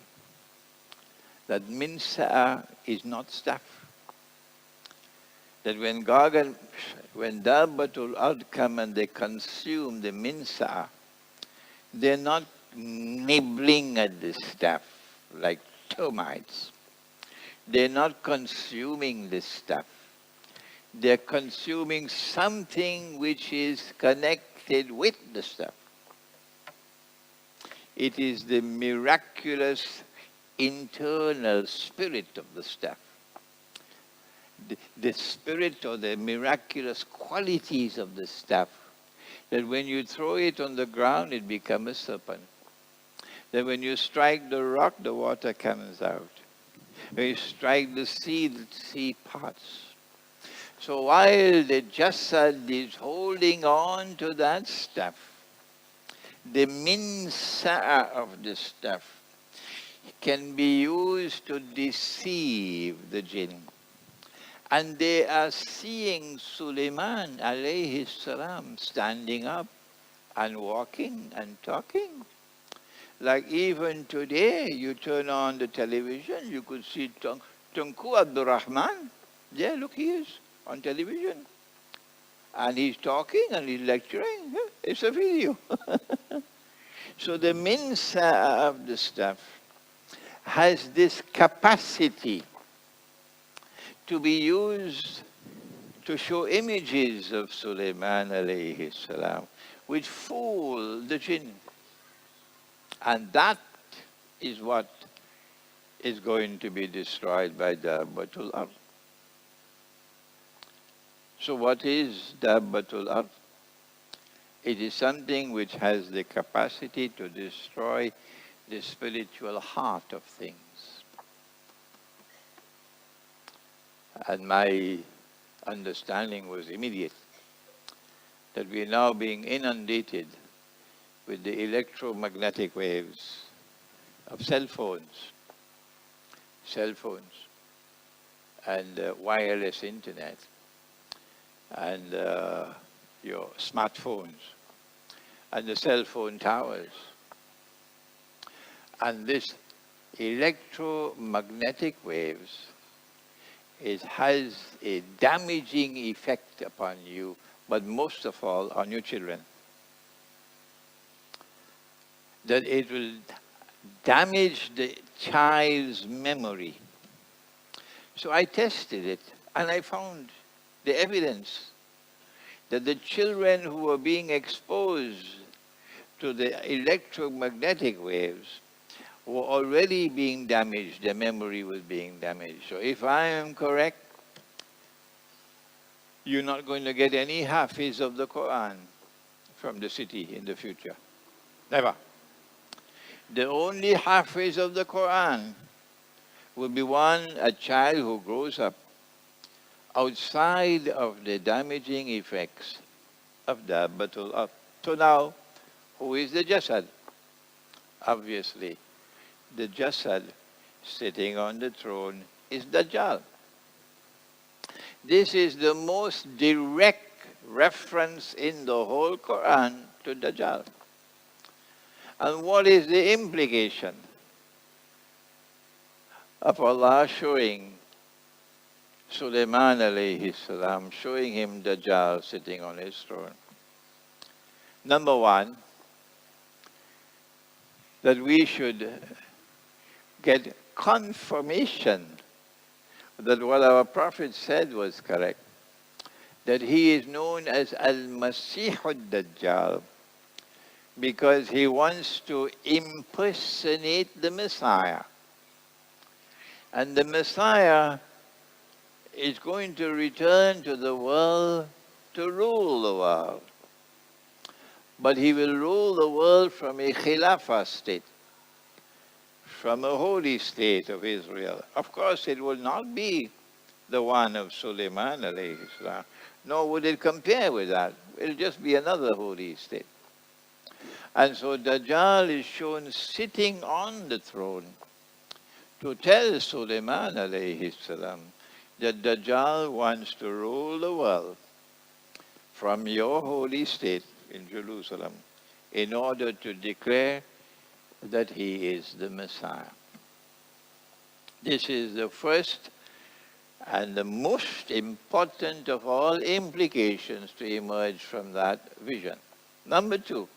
that min sa'a is not stuff. That when Dabbatul Ard come and they consume the min sa'a, they're not nibbling at the stuff like termites. They're not consuming the stuff. They're consuming something which is connected with the stuff. It is the miraculous internal spirit of the stuff. The spirit or the miraculous qualities of the stuff, that when you throw it on the ground, it becomes a serpent. That when you strike the rock, the water comes out. When you strike the sea parts. So while the jasad is holding on to that stuff, the min sa'a of the stuff can be used to deceive the jinn. And they are seeing Sulaiman alayhi salam standing up and walking and talking. Like even today, you turn on the television, you could see Tunku Abdul Rahman. Yeah, look, he is on television. And he's talking and he's lecturing. It's a video. So the minsa of the stuff has this capacity to be used to show images of Sulaiman alayhi salam, which fool the jinn. And that is what is going to be destroyed by Dabbatul Ard. So what is Dabbatul Ard? It is something which has the capacity to destroy the spiritual heart of things. And my understanding was immediate, that we are now being inundated with the electromagnetic waves of cell phones and wireless internet and your smartphones and the cell phone towers. And this electromagnetic waves, it has a damaging effect upon you, but most of all on your children. That it will damage the child's memory. So I tested it and I found the evidence that the children who were being exposed to the electromagnetic waves were already being damaged, their memory was being damaged. So if I am correct, you're not going to get any hafiz of the Quran from the city in the future. Never. The only hafiz of the Quran will be a child who grows up outside of the damaging effects of Dabbatul Ard. So now, who is the Jasad? Obviously, the Jasad sitting on the throne is Dajjal. This is the most direct reference in the whole Quran to Dajjal. And what is the implication of Allah showing Sulaiman alayhi salam, showing him Dajjal sitting on his throne? Number one, that we should get confirmation that what our Prophet said was correct, that he is known as Al-Masih al-Dajjal because he wants to impersonate the Messiah. And the Messiah is going to return to the world to rule the world. But he will rule the world from a Khilafah state, from a holy state of Israel. Of course, it will not be the one of Sulaiman alayhi salam, nor would it compare with that. It will just be another holy state. And so Dajjal is shown sitting on the throne to tell Sulaiman alayhi salam that Dajjal wants to rule the world from your holy state in Jerusalem in order to declare that he is the Messiah. This is the first and the most important of all implications to emerge from that vision. Number two,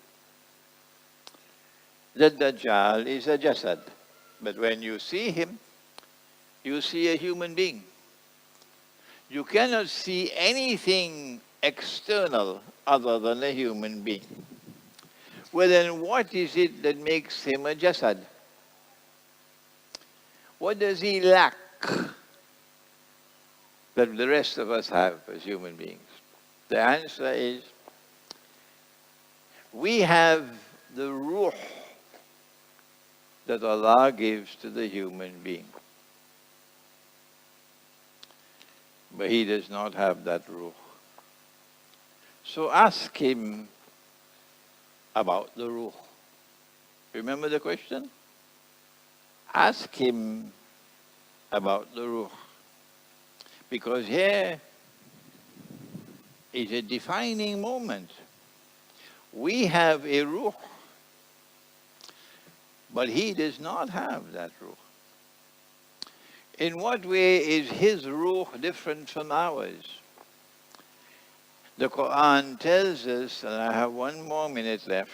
the Dajjal is a jasad. But when you see him, you see a human being. You cannot see anything external other than a human being. Well, then what is it that makes him a jasad? What does he lack that the rest of us have as human beings? The answer is, we have the ruh that Allah gives to the human being. But he does not have that ruh. So ask him about the ruh. Remember the question? Ask him about the ruh. Because here is a defining moment. We have a ruh, but he does not have that ruh. In what way is his ruh different from ours? The Quran tells us, and I have one more minute left,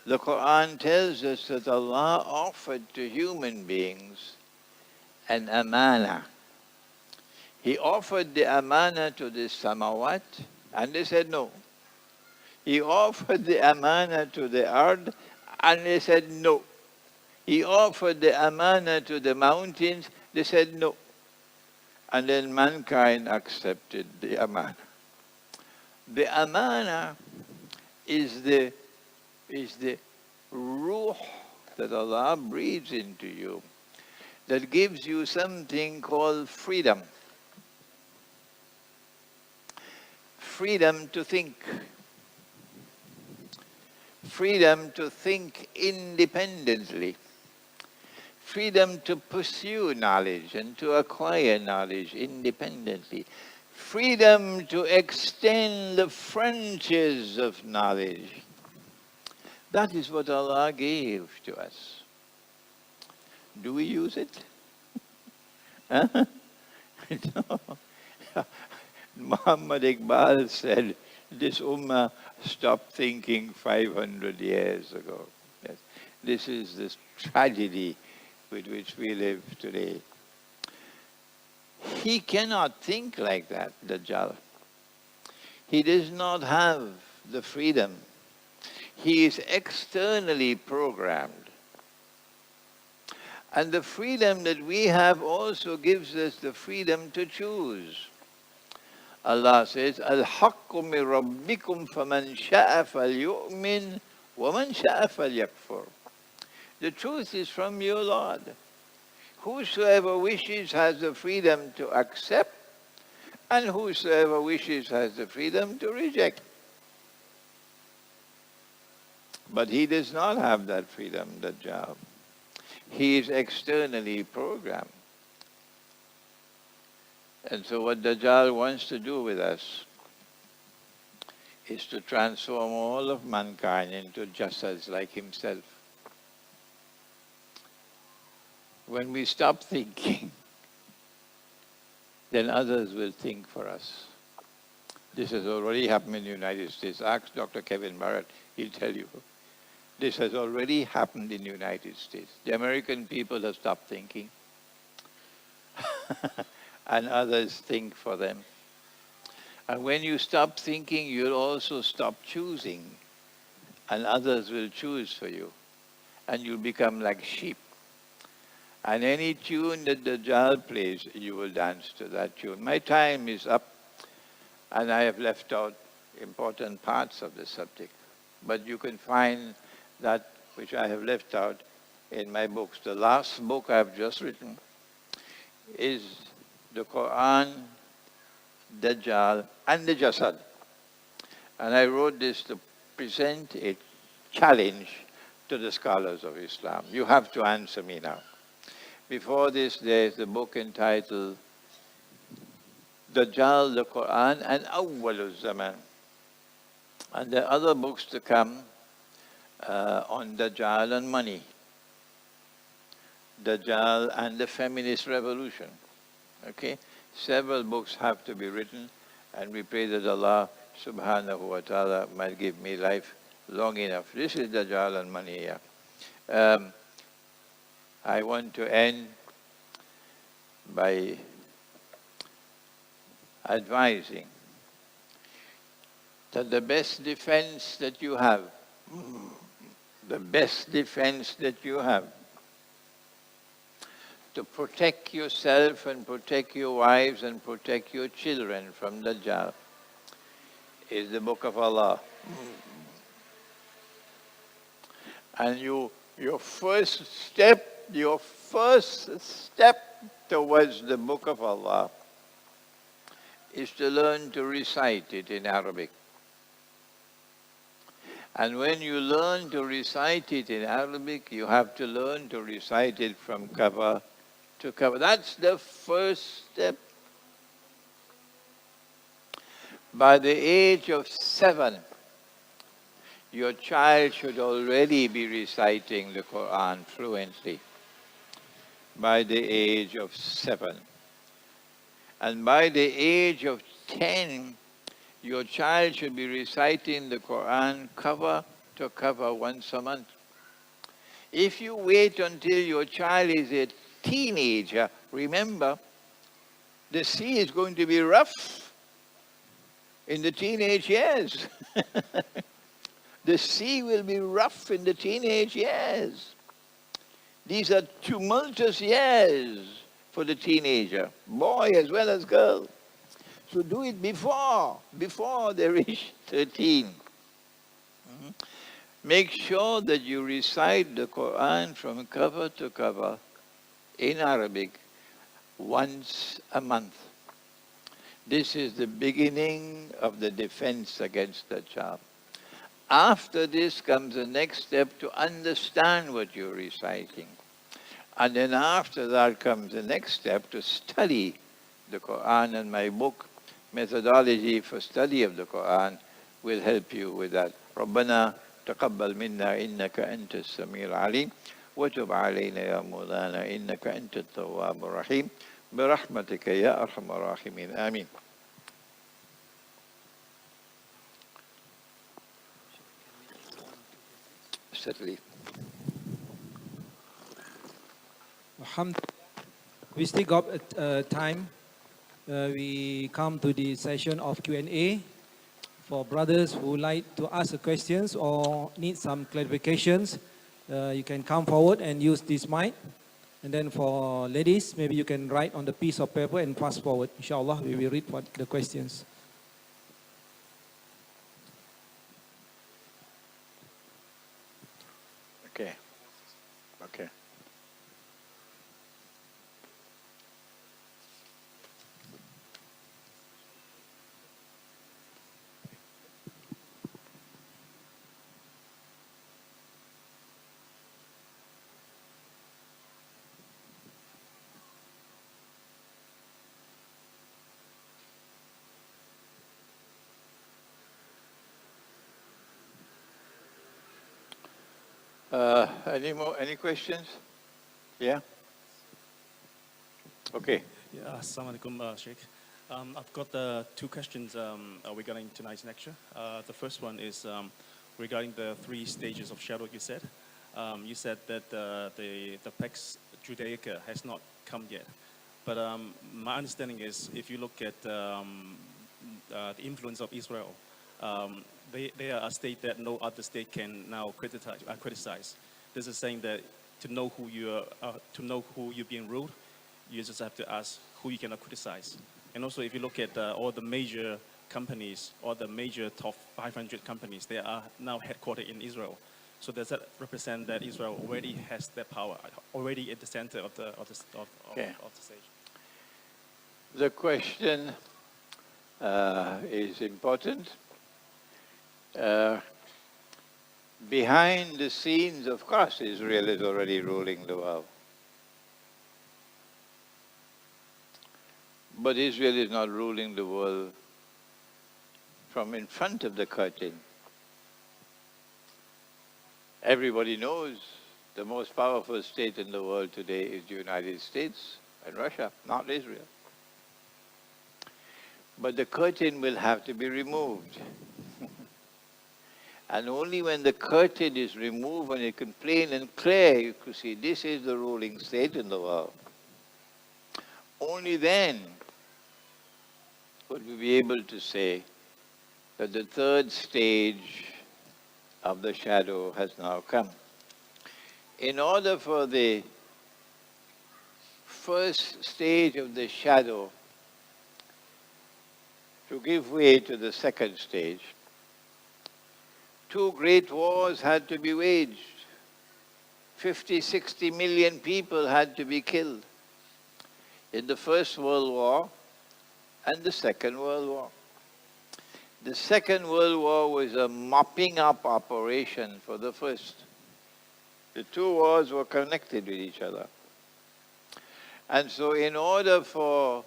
the Quran tells us that Allah offered to human beings an amana. He offered the amana to the samawat, and they said no. He offered the amana to the ard, and they said no. He offered the amana to the mountains, they said no. And then mankind accepted the amana. The amana is the ruh that Allah breathes into you, that gives you something called freedom. Freedom to think. Freedom to think independently. Freedom to pursue knowledge and to acquire knowledge independently. Freedom to extend the frontiers of knowledge. That is what Allah gave to us. Do we use it? Huh? No. Muhammad Iqbal said, this ummah stopped thinking 500 years ago. Yes. This is the tragedy with which we live today. He cannot think like that, Dajjal. He does not have the freedom. He is externally programmed. And the freedom that we have also gives us the freedom to choose. Allah says, Al-haqqu min rabbikum faman sha'a falyu'min wa man sha'a falyakfur. The truth is from your Lord. Whosoever wishes has the freedom to accept, and whosoever wishes has the freedom to reject. But he does not have that freedom, Dajjal. He is externally programmed. And so what Dajjal wants to do with us is to transform all of mankind into jasads like himself. When we stop thinking, then others will think for us. This has already happened in the United States. Ask Dr. Kevin Barrett, he'll tell you. This has already happened in the United States. The American people have stopped thinking. And others think for them. And when you stop thinking, you'll also stop choosing. And others will choose for you. And you'll become like sheep. And any tune that the Dajjal plays, you will dance to that tune. My time is up, and I have left out important parts of the subject. But you can find that which I have left out in my books. The last book I've just written is the Quran, Dajjal, and the Jasad. And I wrote this to present a challenge to the scholars of Islam. You have to answer me now. Before this, there is the book entitled Dajjal, the Quran, and Awwalul Zaman. And there are other books to come on Dajjal and money, Dajjal and the feminist revolution. Okay? Several books have to be written, and we pray that Allah subhanahu wa ta'ala might give me life long enough. This is Dajjal and money here. I want to end by advising that the best defense that you have, the best defense that you have to protect yourself and protect your wives and protect your children from Dajjal is the Book of Allah. And your first step towards the Book of Allah is to learn to recite it in Arabic. And when you learn to recite it in Arabic, you have to learn to recite it from cover to cover. That's the first step. By the age of 7, your child should already be reciting the Quran fluently. By the age of 7. And by the age of 10, your child should be reciting the Quran cover to cover once a month. If you wait until your child is a teenager, remember, the sea is going to be rough in the teenage years. The sea will be rough in the teenage years. These are tumultuous years for the teenager, boy as well as girl. So do it before they reach 13. Make sure that you recite the Quran from cover to cover in Arabic once a month. This is the beginning of the defense against the Dajjal. After this comes the next step to understand what you're reciting. And then after that comes the next step to study the Quran, and my book, Methodology for Study of the Quran, will help you with that. ربنا تقبل منا إنك أنت السميع العليم وتب علينا يا مولانا إنك أنت التواب الرحيم برحمتك يا أرحم الراحمين آمين. Certainly. We still got time. We come to the session of Q&A for brothers who like to ask questions or need some clarifications. You can come forward and use this mic. And then for ladies, maybe you can write on the piece of paper and pass forward. Inshallah, we will read the questions. Okay. Okay. Any questions? Yeah? Okay. Yeah, Assalamu alaikum, Sheikh. I've got two questions regarding tonight's lecture. The first one is regarding the 3 stages of shadow you said. You said that the Pax Judaica has not come yet. But my understanding is if you look at the influence of Israel, they are a state that no other state can now criticize. This is saying that to know who you're being ruled, you just have to ask who you cannot criticize. And also, if you look at all the major companies, all the major top 500 companies, they are now headquartered in Israel. So does that represent that Israel already has that power, already at the center of the stage? The question is important. Behind the scenes, of course, Israel is already ruling the world. But Israel is not ruling the world from in front of the curtain. Everybody knows the most powerful state in the world today is the United States and Russia, not Israel. But the curtain will have to be removed. And only when the curtain is removed and it can plain and clear, you can see this is the ruling state in the world. Only then would we be able to say that the third stage of the shadow has now come. In order for the first stage of the shadow to give way to the second stage, two great wars had to be waged. 50, 60 million people had to be killed in the First World War and the Second World War. The Second World War was a mopping up operation for the first. The two wars were connected with each other. And so in order for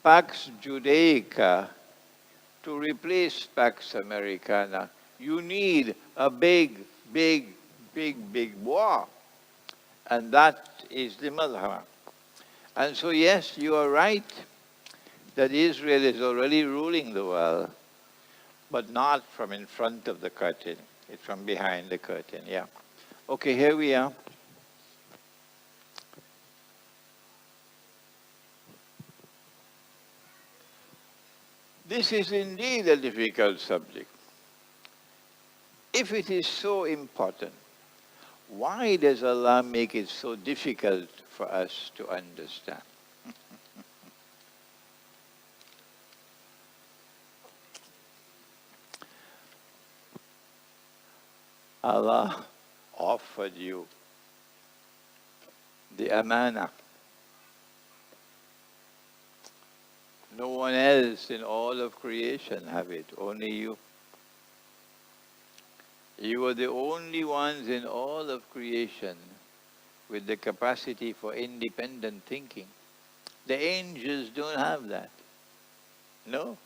Pax Judaica to replace Pax Americana, you need a big war. And that is the Malhama. And so yes, you are right that Israel is already ruling the world, but not from in front of the curtain. It's from behind the curtain, yeah. Okay, here we are. This is indeed a difficult subject. If it is so important, why does Allah make it so difficult for us to understand? Allah offered you the amana. No one else in all of creation have it, only you. You are the only ones in all of creation with the capacity for independent thinking. The angels don't have that. No.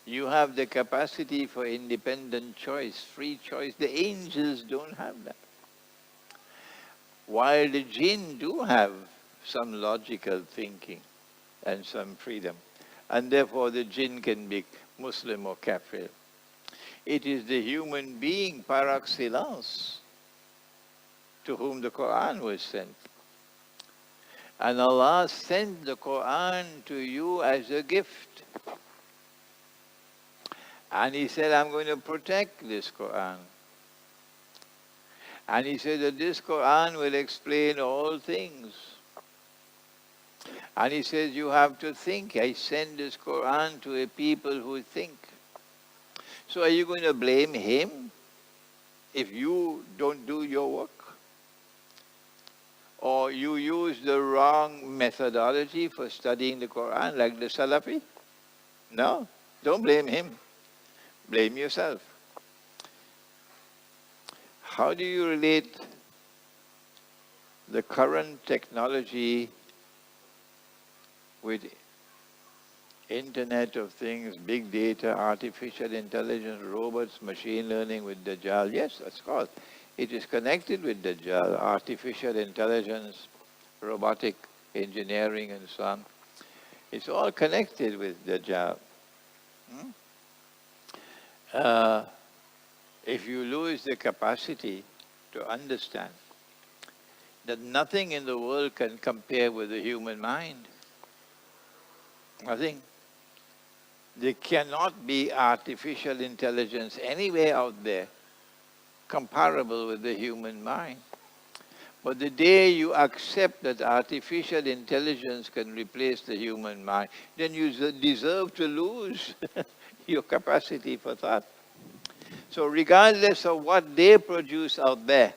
You have the capacity for independent choice, free choice. The angels don't have that. While the jinn do have some logical thinking and some freedom, and therefore the jinn can be Muslim or Kafir. It is the human being par excellence to whom the Quran was sent. And Allah sent the Quran to you as a gift. And He said, I'm going to protect this Quran. And He said that this Quran will explain all things. And He says, you have to think. I send this Quran to a people who think. So are you going to blame Him if you don't do your work? Or you use the wrong methodology for studying the Quran, like the Salafi? No, don't blame Him. Blame yourself. How do you relate the current technology with Internet of Things, big data, artificial intelligence, robots, machine learning with Dajjal? Yes, of course. It is connected with Dajjal, artificial intelligence, robotic engineering and so on. It's all connected with Dajjal. If you lose the capacity to understand that nothing in the world can compare with the human mind, nothing. There cannot be artificial intelligence anywhere out there comparable with the human mind. But the day you accept that artificial intelligence can replace the human mind, then you deserve to lose your capacity for thought. So regardless of what they produce out there,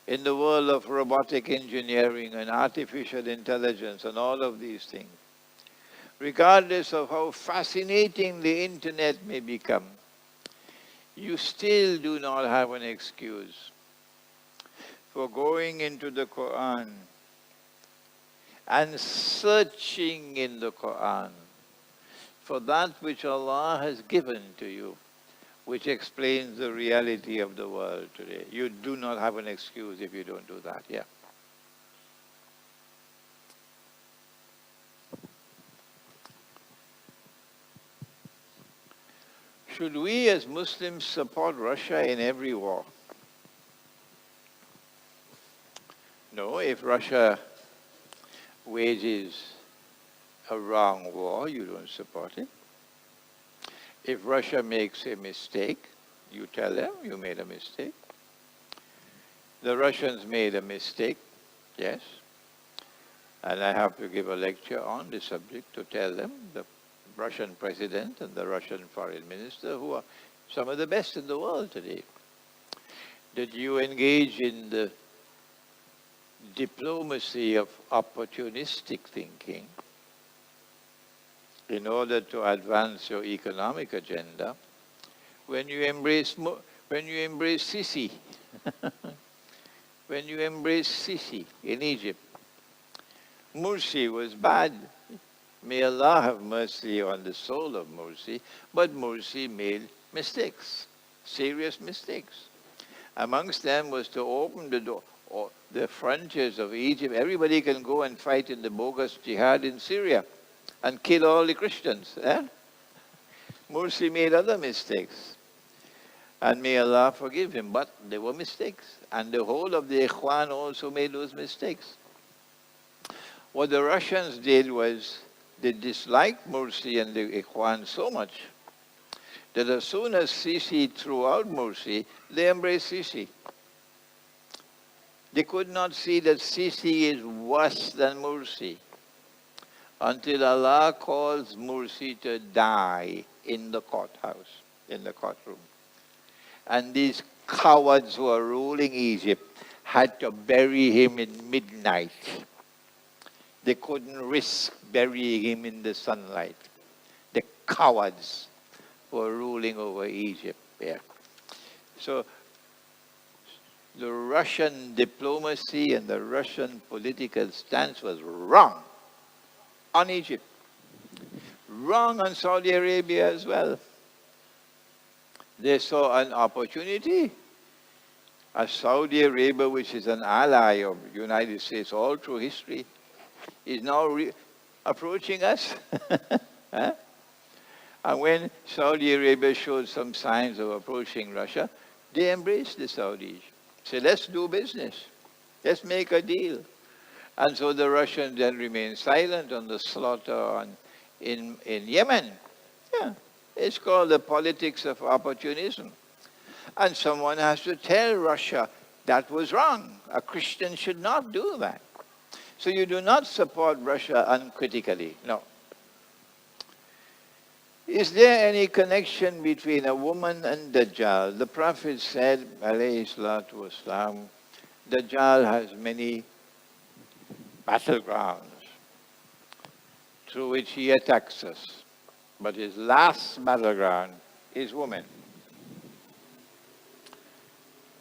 in the world of robotic engineering and artificial intelligence and all of these things, regardless of how fascinating the internet may become, you still do not have an excuse for going into the Quran and searching in the Quran for that which Allah has given to you, which explains the reality of the world today. You do not have an excuse if you don't do that. Yeah. Should we as Muslims support Russia in every war? No, if Russia wages a wrong war, you don't support it. If Russia makes a mistake, you tell them you made a mistake. The Russians made a mistake, yes. And I have to give a lecture on the subject to tell them, the Russian president and the Russian foreign minister, who are some of the best in the world today, that you engage in the diplomacy of opportunistic thinking in order to advance your economic agenda. When you embrace Sisi, when you embrace Sisi in Egypt, Mursi was bad. May Allah have mercy on the soul of Mursi, but Mursi made mistakes, serious mistakes. Amongst them was to open the door, or the frontiers of Egypt. Everybody can go and fight in the bogus jihad in Syria and kill all the Christians. Mursi made other mistakes. And may Allah forgive him, but they were mistakes. And the whole of the Ikhwan also made those mistakes. What the Russians did was they disliked Mursi and the Ikhwan so much that as soon as Sisi threw out Mursi, they embraced Sisi. They could not see that Sisi is worse than Mursi until Allah calls Mursi to die in the courthouse, in the courtroom. And these cowards who are ruling Egypt had to bury him in midnight. They couldn't risk burying him in the sunlight. The cowards who are ruling over Egypt. Yeah. So the Russian diplomacy and the Russian political stance was wrong on Egypt. Wrong on Saudi Arabia as well. They saw an opportunity. As Saudi Arabia, which is an ally of the United States all through history, is now approaching us. Huh? And when Saudi Arabia showed some signs of approaching Russia, they embraced the Saudis. Said, let's do business. Let's make a deal. And so the Russians then remained silent on the slaughter in Yemen. Yeah. It's called the politics of opportunism. And someone has to tell Russia that was wrong. A Christian should not do that. So you do not support Russia uncritically. No. Is there any connection between a woman and Dajjal? The Prophet said, alayhi salatu wasalam, Dajjal has many battlegrounds through which he attacks us. But his last battleground is women.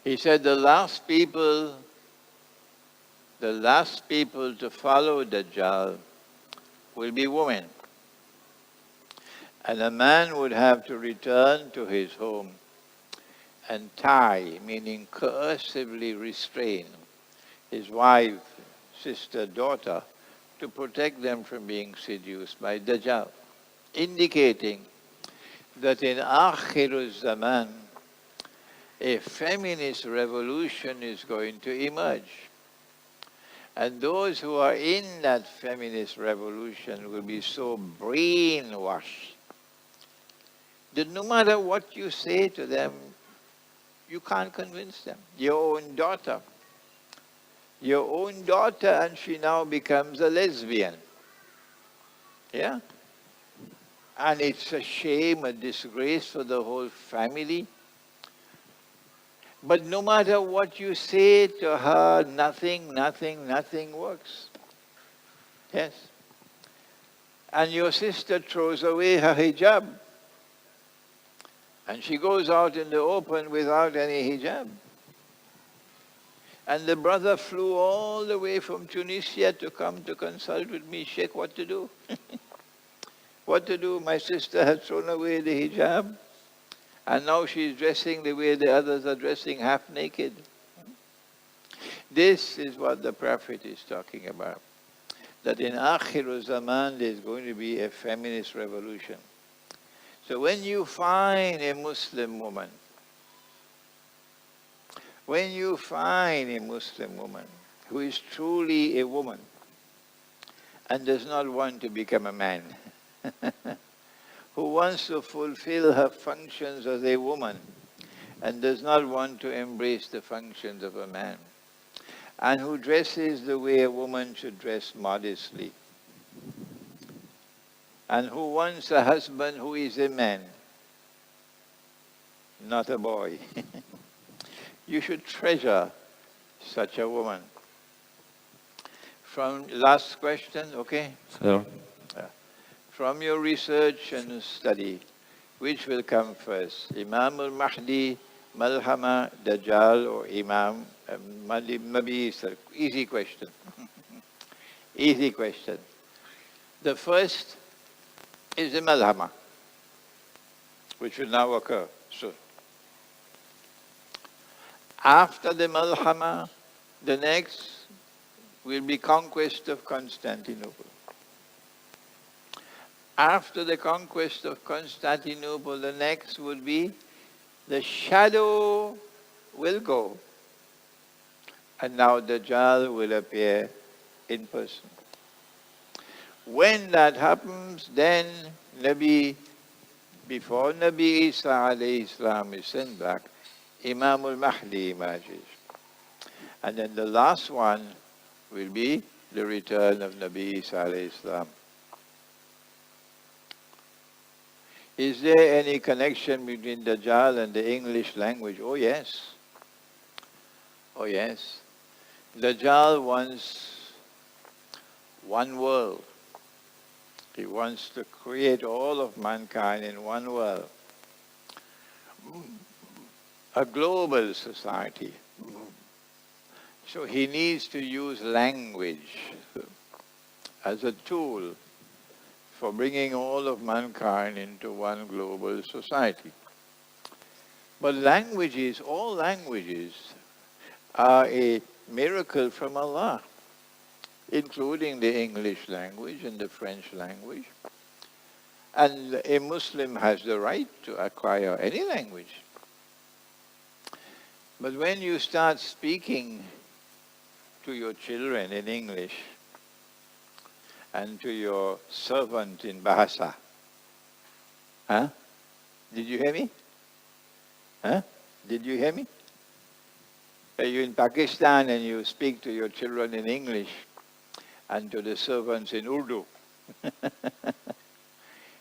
He said the last people to follow Dajjal will be women. And a man would have to return to his home and tie, meaning coercively restrain his wife, sister, daughter, to protect them from being seduced by Dajjal, indicating that in Akhir Zaman, a feminist revolution is going to emerge. And those who are in that feminist revolution will be so brainwashed that no matter what you say to them, you can't convince them. Your own daughter your own daughter, and she now becomes a lesbian. Yeah? And it's a shame, a disgrace for the whole family. But no matter what you say to her, nothing works. Yes. And your sister throws away her hijab. And she goes out in the open without any hijab. And the brother flew all the way from Tunisia to come to consult with me, Sheikh, what to do? What to do? My sister had thrown away the hijab, and now she's dressing the way the others are dressing, half naked. This is what the Prophet is talking about. That in Akhir Zaman there's going to be a feminist revolution. So when you find a Muslim woman, when you find a Muslim woman who is truly a woman and does not want to become a man, who wants to fulfill her functions as a woman and does not want to embrace the functions of a man, and who dresses the way a woman should dress modestly, and who wants a husband who is a man, not a boy. You should treasure such a woman. From last question, okay? So, From your research and study, which will come first? Imam al-Mahdi, Malhama, Dajjal, or Imam Mahdi Isa? Easy question. Easy question. The first is the Malhama, which will now occur soon. After the Malhama, the next will be conquest of Constantinople. After the conquest of Constantinople, the next would be the shadow will go, and now Dajjal will appear in person. When that happens, then before Nabi Isa alayhi salam is sent back, Imam al-Mahdi emerges. And then the last one will be the return of Nabi Isa alayhi salam. Is there any connection between Dajjal and the English language? Oh yes. Oh yes. Dajjal wants one world. He wants to create all of mankind in one world. A global society. So he needs to use language as a tool for bringing all of mankind into one global society. But languages, all languages, are a miracle from Allah, including the English language and the French language. And a Muslim has the right to acquire any language. But when you start speaking to your children in English and to your servant in Bahasa, huh? Did you hear me? Huh? Did you hear me? Are you in Pakistan and you speak to your children in English and to the servants in Urdu?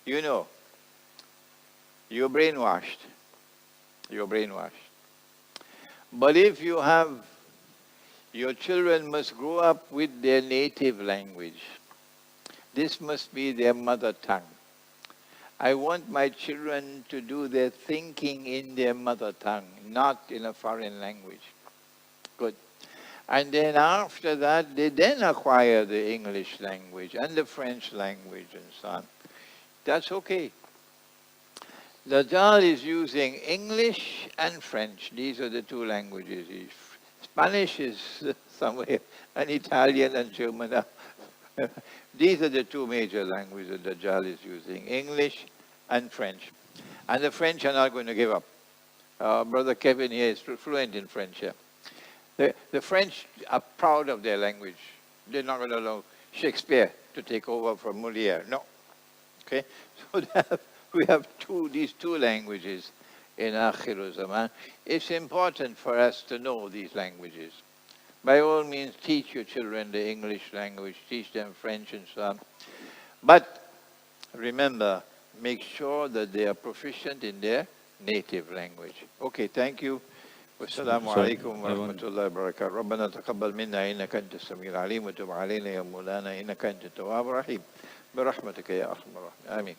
You know, you're brainwashed. You're brainwashed. But if you have, your children must grow up with their native language. This must be their mother tongue. I want my children to do their thinking in their mother tongue, not in a foreign language. Good. And then after that, they then acquire the English language and the French language and so on. That's okay. Dajjal is using English and French. These are the two languages. Spanish is somewhere, and Italian and German. These are the two major languages that Dajjal is using, English and French. And the French are not going to give up. Brother Kevin here is fluent in French. Yeah. The French are proud of their language. They're not going to allow Shakespeare to take over from Molière. No. Okay? So we have these two languages in Akhir Zaman. It's important for us to know these languages. By all means, teach your children the English language, teach them French and so on. But remember, make sure that they are proficient in their native language. Okay, thank you. والسلام Sorry, عليكم I ورحمة want. الله وبركاته. ربنا تقبل منا إنك أنت السميع العليم وتب علينا يا مولانا إنك أنت التواب الرحيم برحمتك يا أرحم الراحمين آمين.